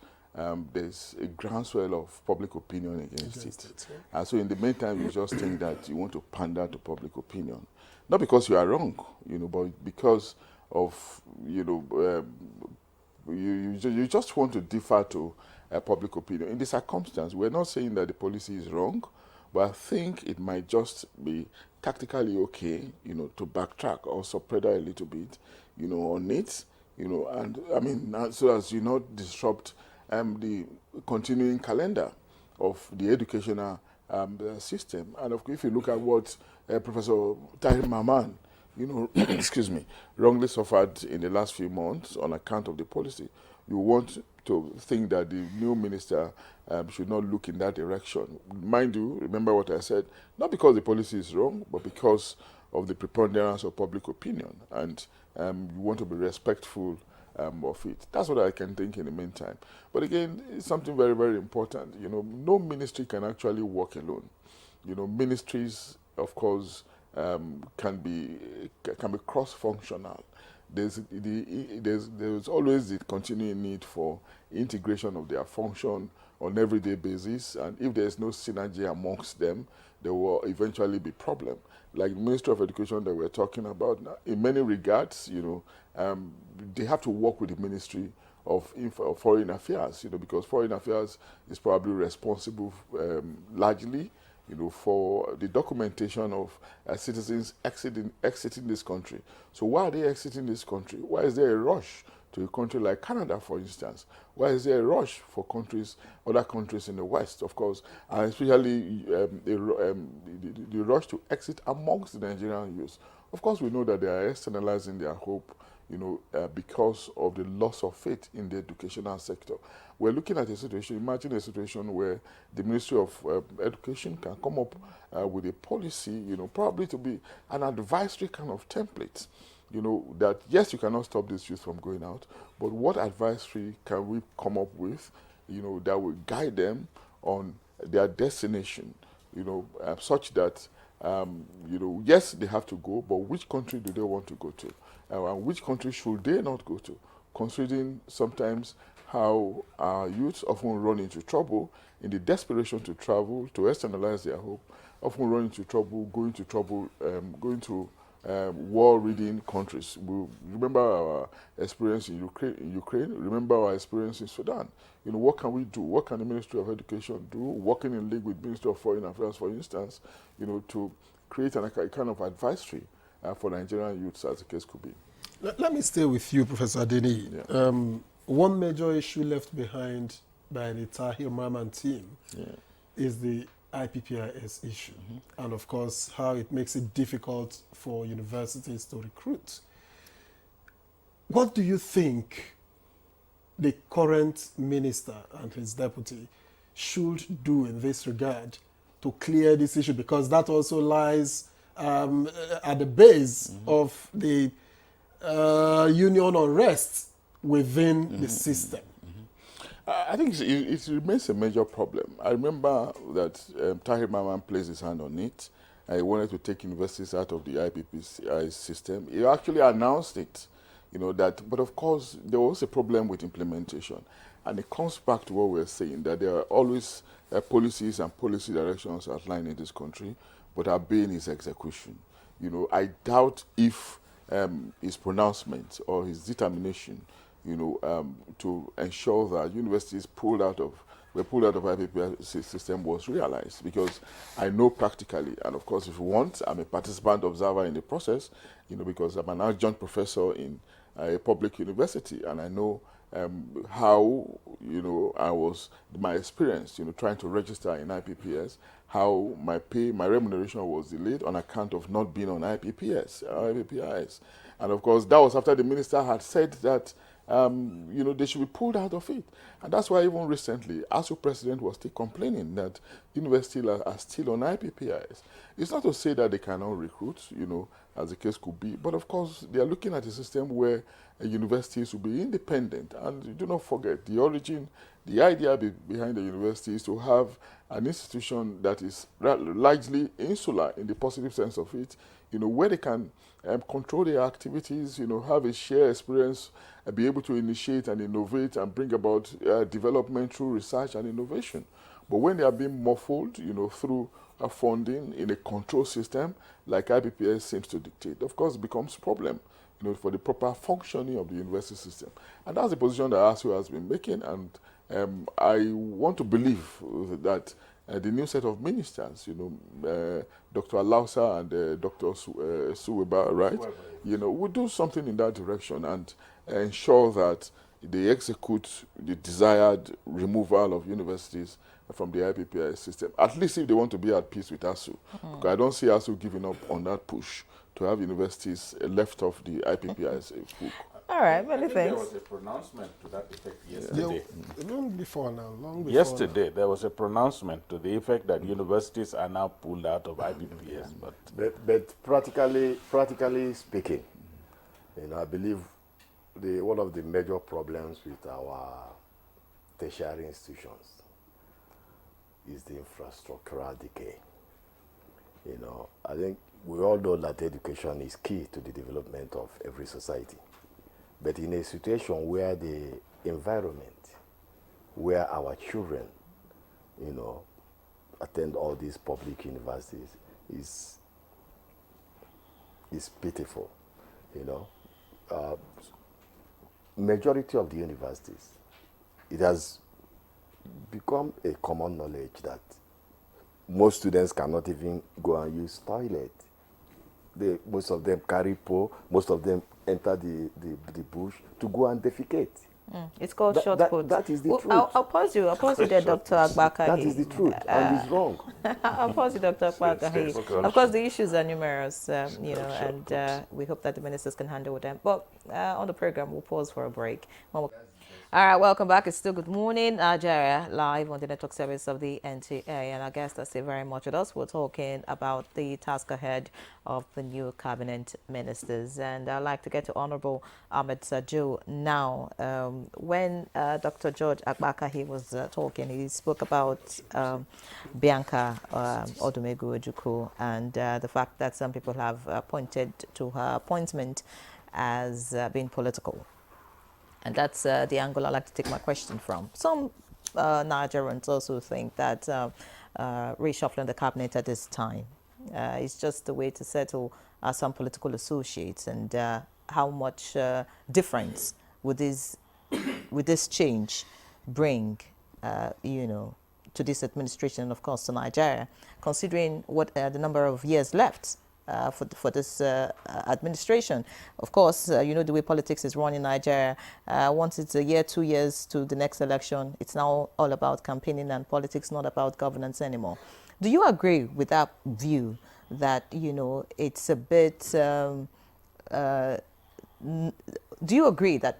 there's a groundswell of public opinion against it. And so in the meantime, you just think that you want to pander to public opinion. Not because you are wrong, you know, but because of, you know, you just want to defer to public opinion. In this circumstance, we're not saying that the policy is wrong, but I think it might just be tactically okay, to backtrack or subpedal a little bit, on it, and I mean, so as you not disrupt the continuing calendar of the educational system. And of course, if you look at what Professor Tahir Maman, excuse me, wrongly suffered in the last few months on account of the policy, you want to think that the new minister should not look in that direction. Mind you, remember what I said, not because the policy is wrong, but because of the preponderance of public opinion. And you want to be respectful of it. That's what I can think in the meantime. But again, it's something very, very important. No ministry can actually work alone. Ministries, of course, can be cross-functional. There's always the continuing need for integration of their function on everyday basis, and if there's no synergy amongst them, there will eventually be problem. Like the Ministry of Education that we're talking about, in many regards, they have to work with the Ministry of Foreign Affairs, because Foreign Affairs is probably responsible largely, for the documentation of citizens exiting this country. So why are they exiting this country? Why is there a rush to a country like Canada, for instance? Why is there a rush for other countries in the West, of course, and especially the rush to exit amongst the Nigerian youth? Of course, we know that they are externalizing their hope, because of the loss of faith in the educational sector. We're looking at a situation, imagine a situation where the Ministry of Education can come up with a policy, probably to be an advisory kind of template, that yes, you cannot stop these youth from going out, but what advisory can we come up with, that will guide them on their destination, such that, yes, they have to go, but which country do they want to go to? And which country should they not go to? Considering sometimes how our youths often run into trouble in the desperation to travel, to externalize their hope, often run into trouble, going to war-ridden countries. We remember our experience in Ukraine, remember our experience in Sudan. What can we do? What can the Ministry of Education do? Working in league with Ministry of Foreign Affairs, for instance, to create a kind of advisory for Nigerian youths, as the case could be. Let me stay with you, Professor Adeni. Yeah. One major issue left behind by the Tahir Maman team is the IPPIS issue, and of course how it makes it difficult for universities to recruit. What do you think the current minister and his deputy should do in this regard to clear this issue? Because that also lies at the base of the union unrest within the system. I think it remains a major problem. I remember that Tahir Maman placed his hand on it. He wanted to take universities out of the IPPI system. He actually announced it, but of course there was a problem with implementation. And it comes back to what we're saying, that there are always policies and policy directions outlined in this country, but are being his execution. I doubt if his pronouncement or his determination, to ensure that universities were pulled out of IPPI system was realized, because I know practically, and of course if you want, I'm a participant observer in the process, because I'm an adjunct professor in a public university, and I know how, my experience, trying to register in IPPS, how my remuneration was delayed on account of not being on IPPS. And of course, that was after the minister had said that, they should be pulled out of it. And that's why even recently, ASU president was still complaining that universities are still on IPPIS. It's not to say that they cannot recruit, as the case could be, but of course, they are looking at a system where universities will be independent. And do not forget, the idea behind the university is to have an institution that is largely insular in the positive sense of it, where they can control their activities, have a shared experience, be able to initiate and innovate and bring about development through research and innovation. But when they are being muffled, through funding in a control system like IPPS seems to dictate, of course it becomes a problem, for the proper functioning of the university system. And that's the position that ASU has been making, and I want to believe that the new set of ministers, Dr. Alausa and Dr. Suweba, right? We do something in that direction and ensure that they execute the desired removal of universities from the IPPIS system, at least if they want to be at peace with ASU. Because I don't see ASU giving up on that push to have universities left off the IPPIS book. All right, many There thanks. was a pronouncement to that effect yesterday. Long before now, long before Yesterday, there was a pronouncement to the effect that universities are now pulled out of IPPS. But practically speaking, I believe one of the major problems with our tertiary institutions is the infrastructural decay. I think we all know that education is key to the development of every society. But in a situation where the environment, where our children, attend all these public universities is pitiful, majority of the universities, it has become a common knowledge that most students cannot even go and use toilet. Most of them carry pole, most of them enter the bush to go and defecate. It's called short put. That is the truth. I'll pause you. I'll pause you there, Dr. Agbaka. That is the truth, and it's wrong. I'll pause you, Dr. Agbaka. Of course, the issues are numerous, and we hope that the ministers can handle them. But on the program, we'll pause for a break. All right, welcome back. It's still Good Morning Nigeria, live on the network service of the NTA. And our guests are still very much with us. We're talking about the task ahead of the new cabinet ministers. And I'd like to get to Honorable Ahmed Sajo now. When Dr. George Agbaka was talking, he spoke about Bianca Odumegu Ojukwu and the fact that some people have pointed to her appointment as being political. And that's the angle I like to take my question from. Some Nigerians also think that reshuffling the cabinet at this time is just a way to settle some political associates, and how much difference would this change bring, to this administration and, of course, to Nigeria, considering what the number of years left for this administration. Of course, the way politics is run in Nigeria. Once it's a year, 2 years to the next election, it's now all about campaigning and politics, not about governance anymore. Do you agree with that view that, it's a bit... do you agree that,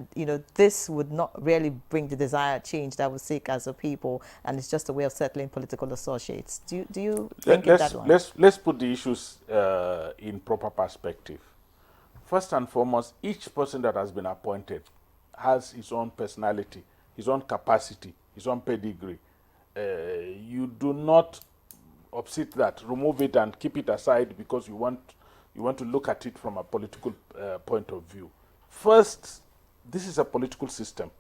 this would not really bring the desired change that we seek as a people, and it's just a way of settling political associates? Do you think it that way? Let's put the issues in proper perspective. First and foremost, each person that has been appointed has his own personality, his own capacity, his own pedigree. You do not upset that, remove it and keep it aside because you want to look at it from a political point of view. First, this is a political system.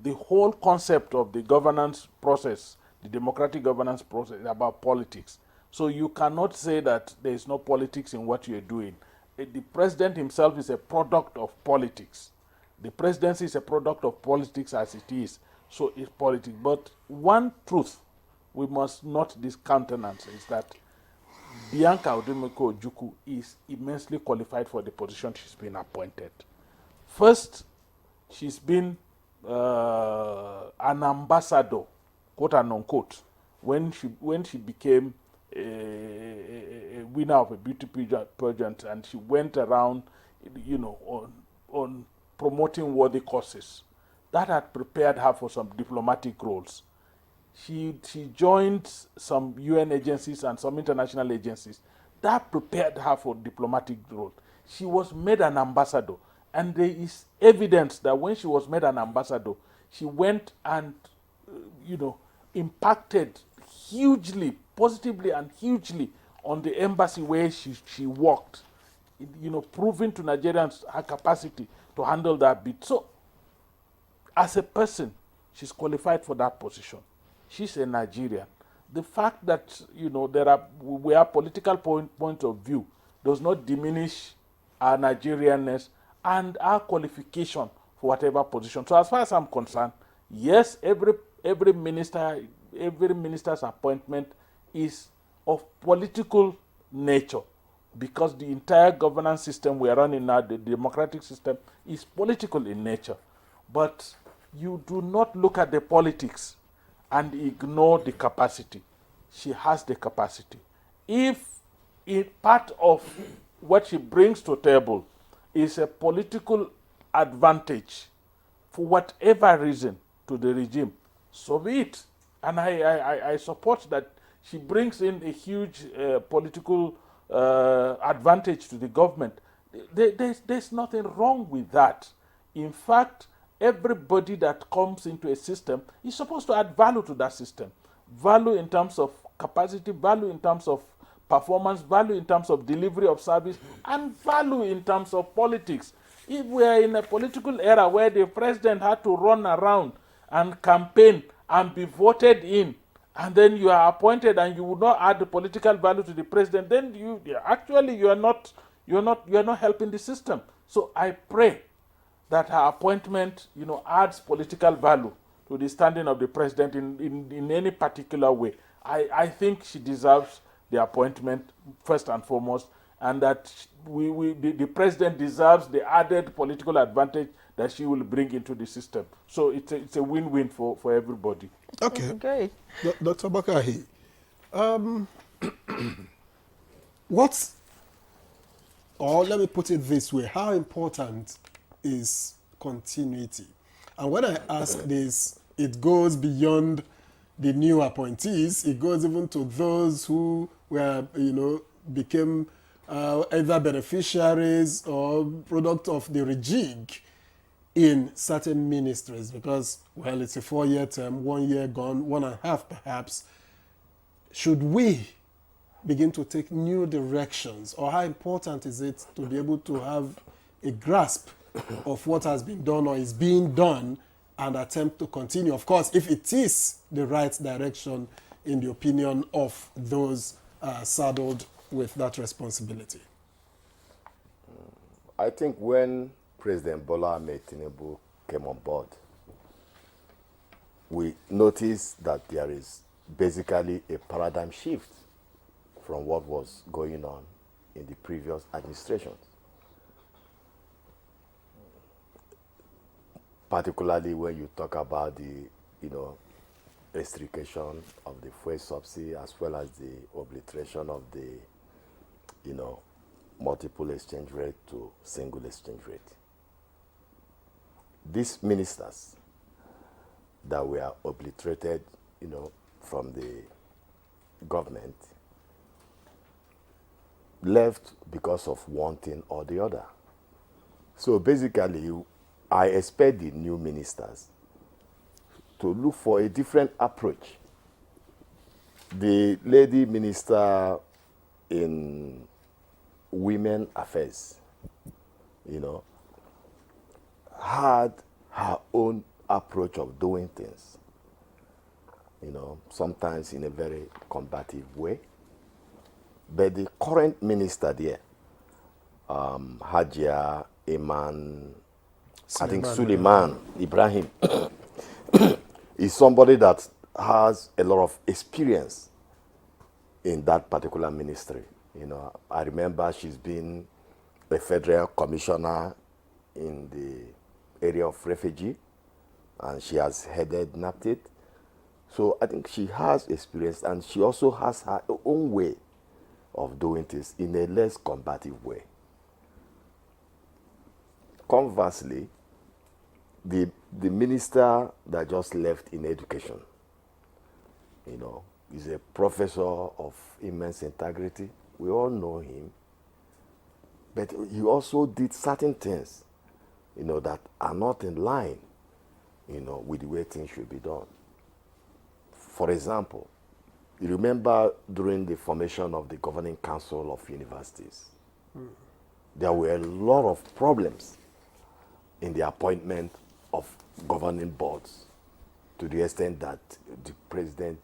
The whole concept of the governance process, the democratic governance process, is about politics. So you cannot say that there is no politics in what you're doing. The president himself is a product of politics. The presidency is a product of politics as it is. So it's politics. But one truth we must not discountenance is that Bianca Odumeko Ojukwu is immensely qualified for the position she's been appointed. First, she's been an ambassador, quote and unquote, when she became a winner of a beauty pageant, and she went around, on promoting worthy causes. That had prepared her for some diplomatic roles. She joined some UN agencies and some international agencies. That prepared her for diplomatic role. She was made an ambassador. And there is evidence that when she was made an ambassador, she went and, impacted hugely, positively and hugely on the embassy where she worked, proving to Nigerians her capacity to handle that bit. So, as a person, she's qualified for that position. She's a Nigerian. The fact that, we have political points of view does not diminish our Nigerianness and our qualification for whatever position. So as far as I'm concerned, yes, every minister's appointment is of political nature, because the entire governance system we are running now, the democratic system, is political in nature. But you do not look at the politics and ignore the capacity. She has the capacity. If part of what she brings to the table is a political advantage for whatever reason to the regime, so be it. And I support that she brings in a huge political advantage to the government. There's nothing wrong with that. In fact, everybody that comes into a system is supposed to add value to that system. Value in terms of capacity, value in terms of performance, value in terms of delivery of service, and value in terms of politics. If we are in a political era where the president had to run around and campaign and be voted in, and then you are appointed and you would not add the political value to the president, then you are not helping the system. So I pray that her appointment, adds political value to the standing of the president in any particular way. I think she deserves the appointment first and foremost, and that the president deserves the added political advantage that she will bring into the system. So it's a win-win for everybody. Okay. Great. Dr. Bakahi, let me put it this way, how important is continuity? And when I ask this, it goes beyond the new appointees. It goes even to those who were, became either beneficiaries or product of the rejig in certain ministries, because, well, it's a 4-year term, 1 year gone, 1.5 perhaps. Should we begin to take new directions, or how important is it to be able to have a grasp of what has been done or is being done and attempt to continue? Of course, if it is the right direction in the opinion of those saddled with that responsibility. I think when President Bola Ahmed Tinubu came on board, we noticed that there is basically a paradigm shift from what was going on in the previous administrations. Particularly when you talk about the, restriction of the fuel subsidy, as well as the obliteration of the, multiple exchange rate to single exchange rate. These ministers that were obliterated, from the government left because of one thing or the other. So basically, I expect the new ministers to look for a different approach. The lady minister in Women Affairs, had her own approach of doing things, sometimes in a very combative way. But the current minister there, Hajia Iman, Suleiman Ibrahim, is somebody that has a lot of experience in that particular ministry. I remember she's been a federal commissioner in the area of refugee, and she has headed NAPTID. So I think she has experience, and she also has her own way of doing things in a less combative way. Conversely, the minister that just left in education, is a professor of immense integrity. We all know him. But he also did certain things, that are not in line, with the way things should be done. For example, you remember during the formation of the Governing Council of Universities, there were a lot of problems in the appointment of governing boards, to the extent that the president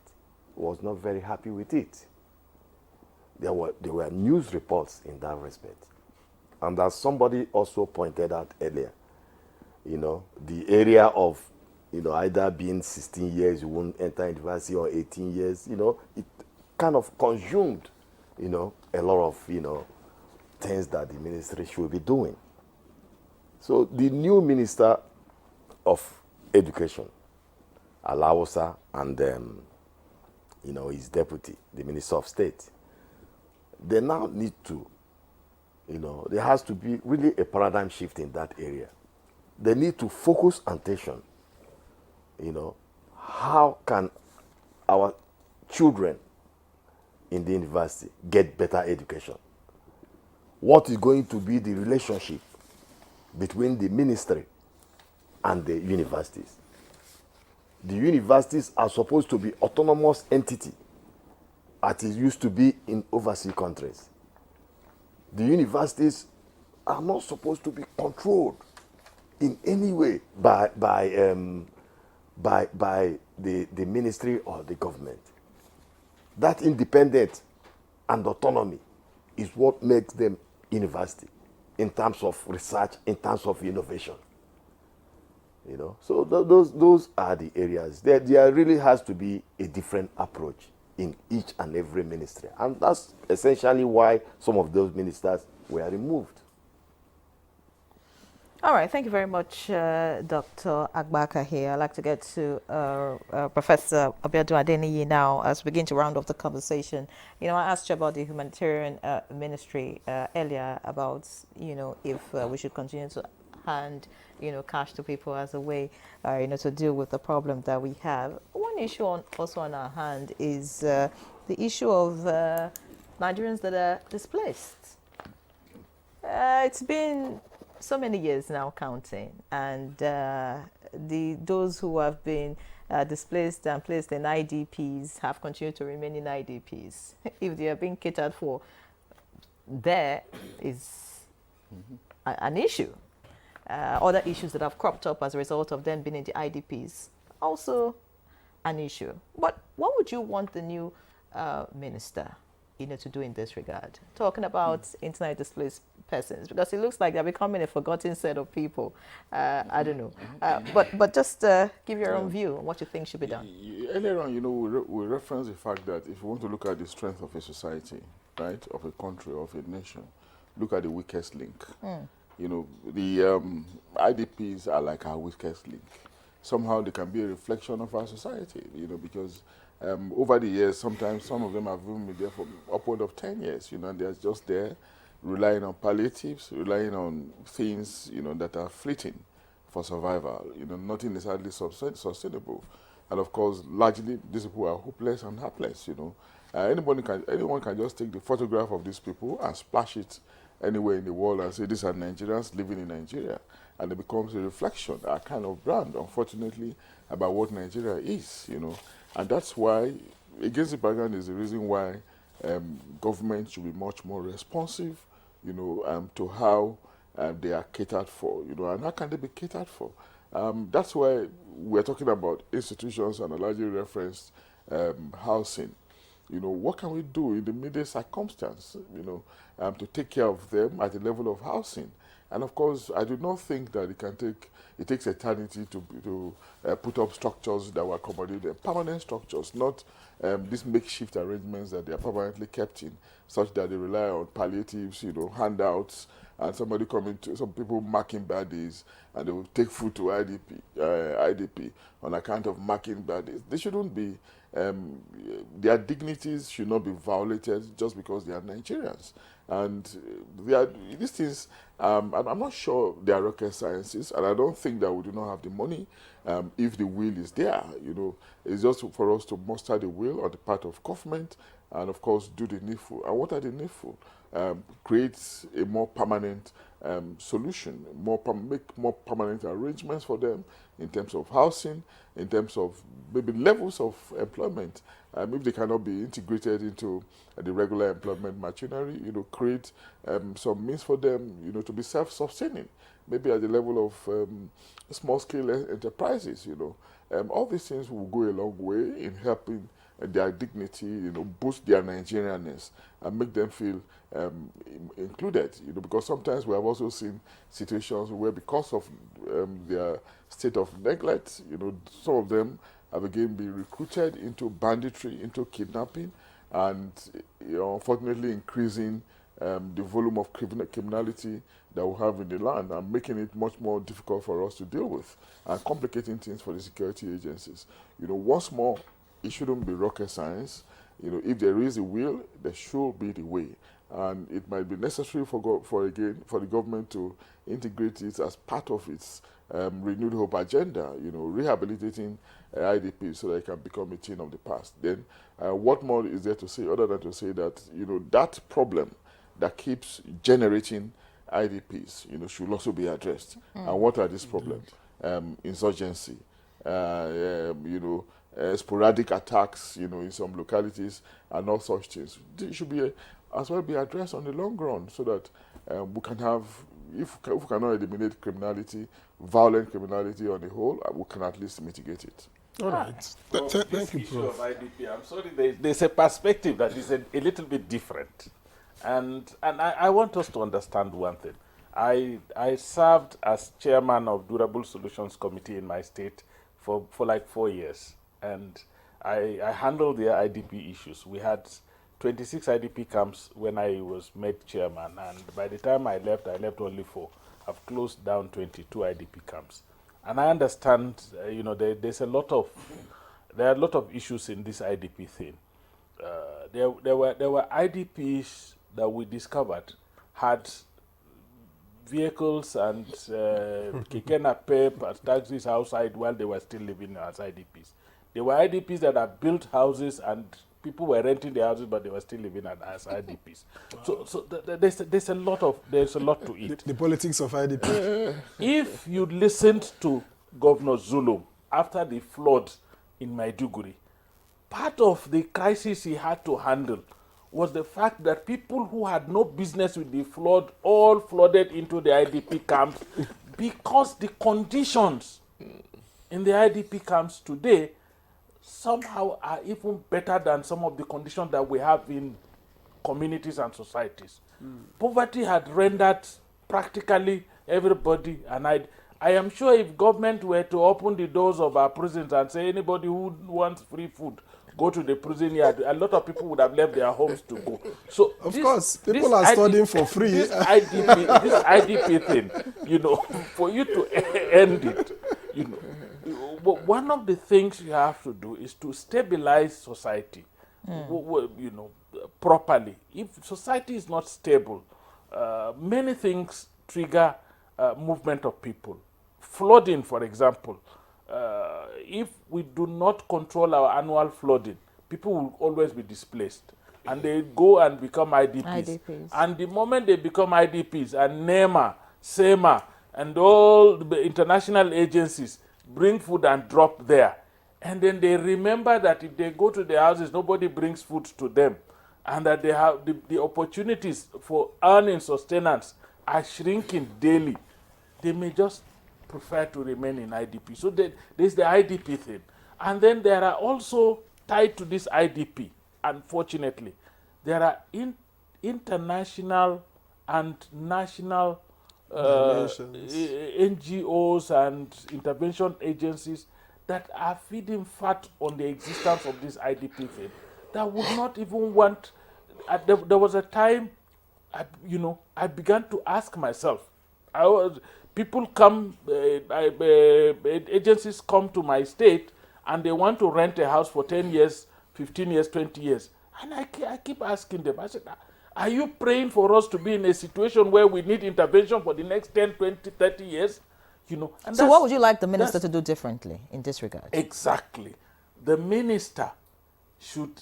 was not very happy with it. There were news reports in that respect. And as somebody also pointed out earlier, the area of, either being 16 years, you won't enter university, or 18 years, it kind of consumed, you know, a lot of, you know, things that the ministry should be doing. So the new minister of education, Alawusa, and you know, his deputy, the minister of state, they now need to, you know, there has to be really a paradigm shift in that area. They need to focus attention, you know, how can our children in the university get better education? What is going to be the relationship between the ministry and the universities? The universities are supposed to be autonomous entity as it used to be in overseas countries. The universities are not supposed to be controlled in any way by the ministry or the government. That independence and autonomy is what makes them university in terms of research, in terms of innovation. You know, so those are the areas. There really has to be a different approach in each and every ministry, and that's essentially why some of those ministers were removed. All right, thank you very much, Dr. Agbaka here. I'd like to get to Professor Abiodun Adeniyi now as we begin to round off the conversation. You know, I asked you about the humanitarian ministry earlier about, you know, if we should continue to hand, you know, cash to people as a way, you know, to deal with the problem that we have. One issue also on our hand is the issue of Nigerians that are displaced. It's been so many years now counting, and those who have been displaced and placed in IDPs have continued to remain in IDPs. If they are being catered for, there is an issue. Other issues that have cropped up as a result of them being in the IDPs, also an issue. But what would you want the new minister, you know, to do in this regard? Talking about internally displaced persons, because it looks like they're becoming a forgotten set of people. I don't know, but just give your own view on what you think should be done. Earlier on, you know, we reference the fact that if you want to look at the strength of a society, right, of a country, of a nation, look at the weakest link. You know, the IDPs are like our weakest link. Somehow they can be a reflection of our society, you know, because over the years, sometimes some of them have been there for upward of 10 years, you know, and they're just there relying on palliatives, relying on things, you know, that are fleeting for survival, you know, nothing is hardly sustainable. And of course, largely, these people are hopeless and helpless, you know. Anyone can just take the photograph of these people and splash it anywhere in the world and say these are Nigerians living in Nigeria, and it becomes a reflection, a kind of brand, unfortunately, about what Nigeria is, you know. And that's why against the background is the reason why government should be much more responsive, you know, to how they are catered for, you know, and how can they be catered for. That's why we're talking about institutions and a largely referenced housing. You know, what can we do in the immediate circumstance, you know, to take care of them at the level of housing? And of course, I do not think that it takes eternity to put up structures that will accommodate them. Permanent structures, not these makeshift arrangements that they are permanently kept in, such that they rely on palliatives, you know, handouts, and somebody coming to, some people marking bad days, and they will take food to IDP on account of marking bad days. They shouldn't be, their dignities should not be violated just because they are Nigerians. And these things, I'm not sure they are rocket sciences, and I don't think that we do not have the money if the will is there. You know, it's just for us to muster the will on the part of government, and of course do the needful. And what are the needful? Create a more permanent solution, make more permanent arrangements for them in terms of housing, in terms of maybe levels of employment. If they cannot be integrated into the regular employment machinery, you know, create some means for them, you know, to be self-sustaining, maybe at the level of small-scale enterprises, you know. All these things will go a long way in helping their dignity, you know, boost their Nigerianness and make them feel included, you know, because sometimes we have also seen situations where because of their state of neglect, you know, some of them have again been recruited into banditry, into kidnapping, and unfortunately increasing the volume of criminality that we have in the land and making it much more difficult for us to deal with and complicating things for the security agencies. Once more, it shouldn't be rocket science. If there is a will, there should be the way. And it might be necessary for the government to integrate it as part of its renewed hope agenda, rehabilitating IDPs so that it can become a thing of the past. Then what more is there to say other than to say that, that problem that keeps generating IDPs, should also be addressed. And what are these problems? Insurgency, sporadic attacks, in some localities, and all such things. It should be as well be addressed on the long run, so that we can have, if we cannot eliminate criminality, violent criminality on the whole, we can at least mitigate it. All right. Well, Thank you, issue Prof. of IDP, I'm sorry, there's a perspective that is a little bit different. And I want us to understand one thing. I served as chairman of Durable Solutions Committee in my state for like 4 years. And I handled their IDP issues. We had 26 IDP camps when I was made chairman. And by the time I left only 4. I've closed down 22 IDP camps. And I understand, there are a lot of issues in this IDP thing. There were IDPs that we discovered had vehicles and kekena pep and taxis outside while they were still living as IDPs. There were IDPs that had built houses and people were renting their houses, but they were still living as IDPs. Wow. So there's a lot to it. The politics of IDP. If you listened to Governor Zulum after the flood in Maiduguri, part of the crisis he had to handle was the fact that people who had no business with the flood all flooded into the IDP camps because the conditions in the IDP camps today somehow are even better than some of the conditions that we have in communities and societies. Poverty had rendered practically everybody, and I am sure if government were to open the doors of our prisons and say anybody who wants free food, go to the prison yard, a lot of people would have left their homes to go. So of course, people are studying for free. This IDP thing, for you to end it, one of the things you have to do is to stabilize society, properly. If society is not stable, many things trigger movement of people. Flooding, for example. If we do not control our annual flooding, people will always be displaced. And they go and become IDPs. And the moment they become IDPs, and NEMA, SEMA, and all the international agencies bring food and drop there. And then they remember that if they go to their houses, nobody brings food to them. And that they have the opportunities for earning sustenance are shrinking daily. They may just prefer to remain in IDP. So there's the IDP thing. And then there are also, tied to this IDP, unfortunately, there are international and national NGOs and intervention agencies that are feeding fat on the existence of this IDP thing, that would not even want. There was a time, I began to ask myself. People come, agencies come to my state, and they want to rent a house for 10 years, 15 years, 20 years, and I keep asking them. I said, are you praying for us to be in a situation where we need intervention for the next 10, 20, 30 years? And so what would you like the minister to do differently in this regard? Exactly. The minister should,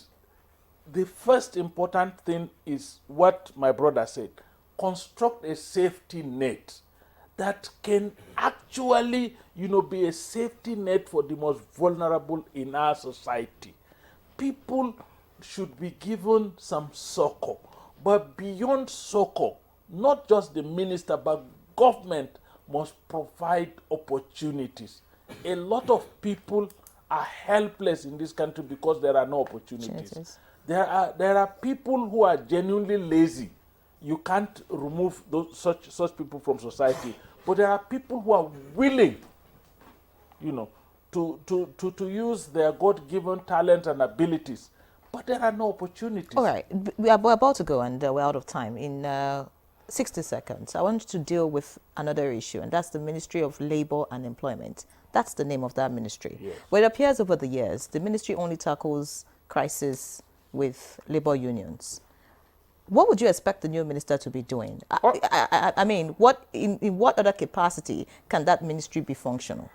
the first important thing is what my brother said, construct a safety net that can actually, be a safety net for the most vulnerable in our society. People should be given some succor. But beyond succor, not just the minister, but government must provide opportunities. A lot of people are helpless in this country because there are no opportunities. There are people who are genuinely lazy. You can't remove such people from society. But there are people who are willing, to use their God-given talents and abilities, but there are no opportunities. All right, we're about to go and we're out of time. In 60 seconds, I want you to deal with another issue, and that's the Ministry of Labor and Employment. That's the name of that ministry. Yes. Well, it appears over the years, the ministry only tackles crisis with labor unions. What would you expect the new minister to be doing? I mean, in what other capacity can that ministry be functional?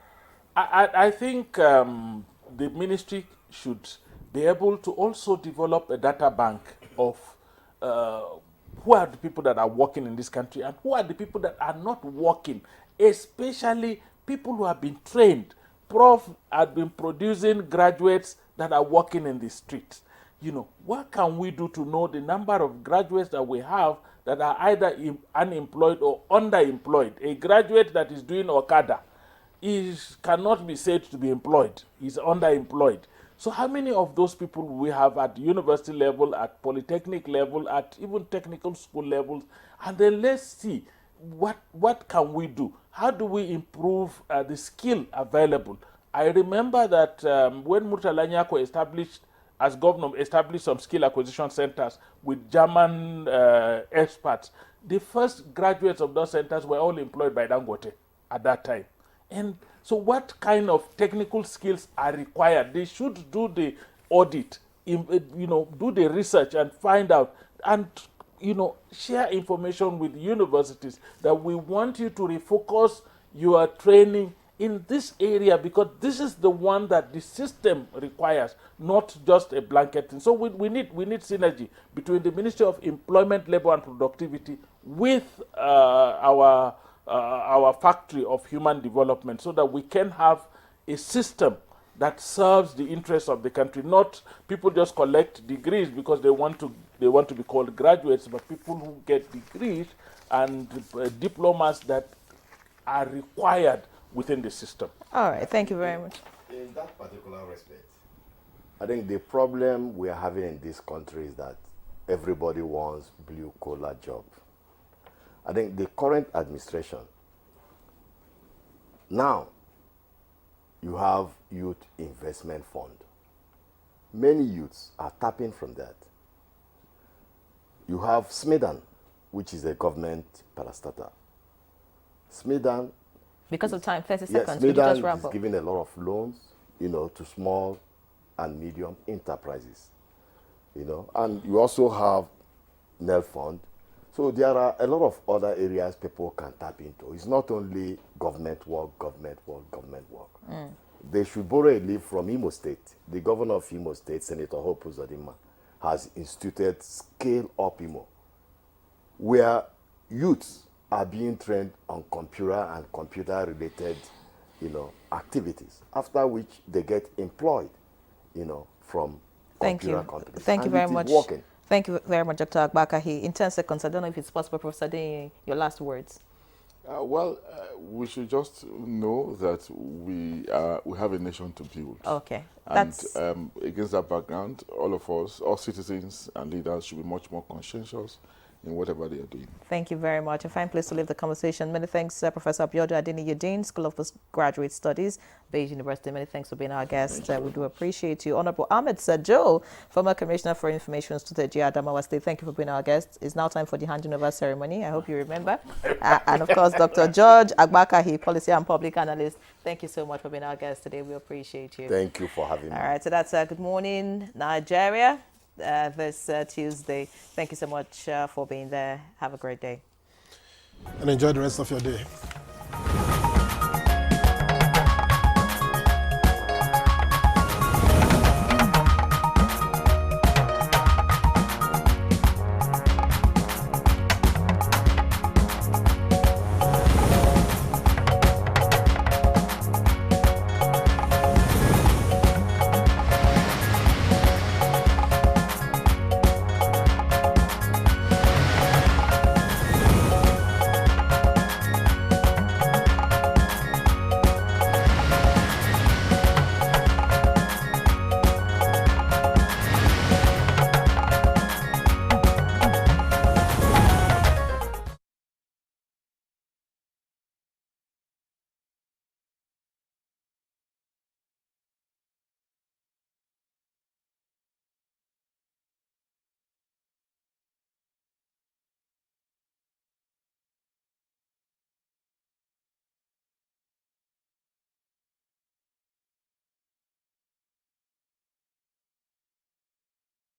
I think the ministry should be able to also develop a data bank of who are the people that are working in this country and who are the people that are not working, especially people who have been trained. Prof had been producing graduates that are working in the streets. You know, what can we do to know the number of graduates that we have that are either unemployed or underemployed? A graduate that is doing Okada cannot be said to be employed. He's underemployed. So how many of those people we have at university level, at polytechnic level, at even technical school levels? And then let's see what can we do? How do we improve the skill available? I remember that when Murtala Nyako as governor, established some skill acquisition centers with German experts. The first graduates of those centers were all employed by Dangote at that time. And so what kind of technical skills are required? They should do the audit, do the research and find out, and share information with universities that we want you to refocus your training in this area, because this is the one that the system requires, not just a blanket thing. So we need synergy between the Ministry of Employment, Labor and Productivity with our factory of human development, so that we can have a system that serves the interests of the country. Not people just collect degrees because they want to be called graduates, but people who get degrees and diplomas that are required within the system. All right, thank you very much. In that particular respect, I think the problem we are having in this country is that everybody wants blue-collar job. I think the current administration, now you have Youth Investment Fund. Many youths are tapping from that. You have SMIDAN, which is a government parastatal. SMIDAN, because of time, 30 yes, seconds, could you just SMIDAN wrap is up? giving a lot of loans, to small and medium enterprises, and you also have NEL Fund. So there are a lot of other areas people can tap into. It's not only government work. They should borrow a leaf from Imo State. The governor of Imo State, Senator Hope Uzodinma, has instituted Scale Up Imo, where youths are being trained on computer and computer-related, activities, after which they get employed, from computer companies. Thank you very much. Working. Thank you very much, Dr. Agbakahi. In 10 seconds, I don't know if it's possible, Professor Deni, your last words. We should just know that we have a nation to build. Okay. And against that background, all of us, all citizens and leaders, should be much more conscientious in whatever they are doing. Thank you very much. A fine place to leave the conversation. Many thanks, Professor Abiodun Adeniyi Dean, School of Postgraduate Studies, Beige University. Many thanks for being our guest. We do appreciate you. Honorable Ahmed Sajo, former Commissioner for Information Strategy at Adamawa State. Thank you for being our guest. It's now time for the handing over ceremony. I hope you remember. And of course, Dr. George Agbakahi, Policy and Public Analyst. Thank you so much for being our guest today. We appreciate you. Thank you for having me. All right, so that's Good Morning Nigeria this Tuesday. Thank you so much for being there. Have a great day. And enjoy the rest of your day.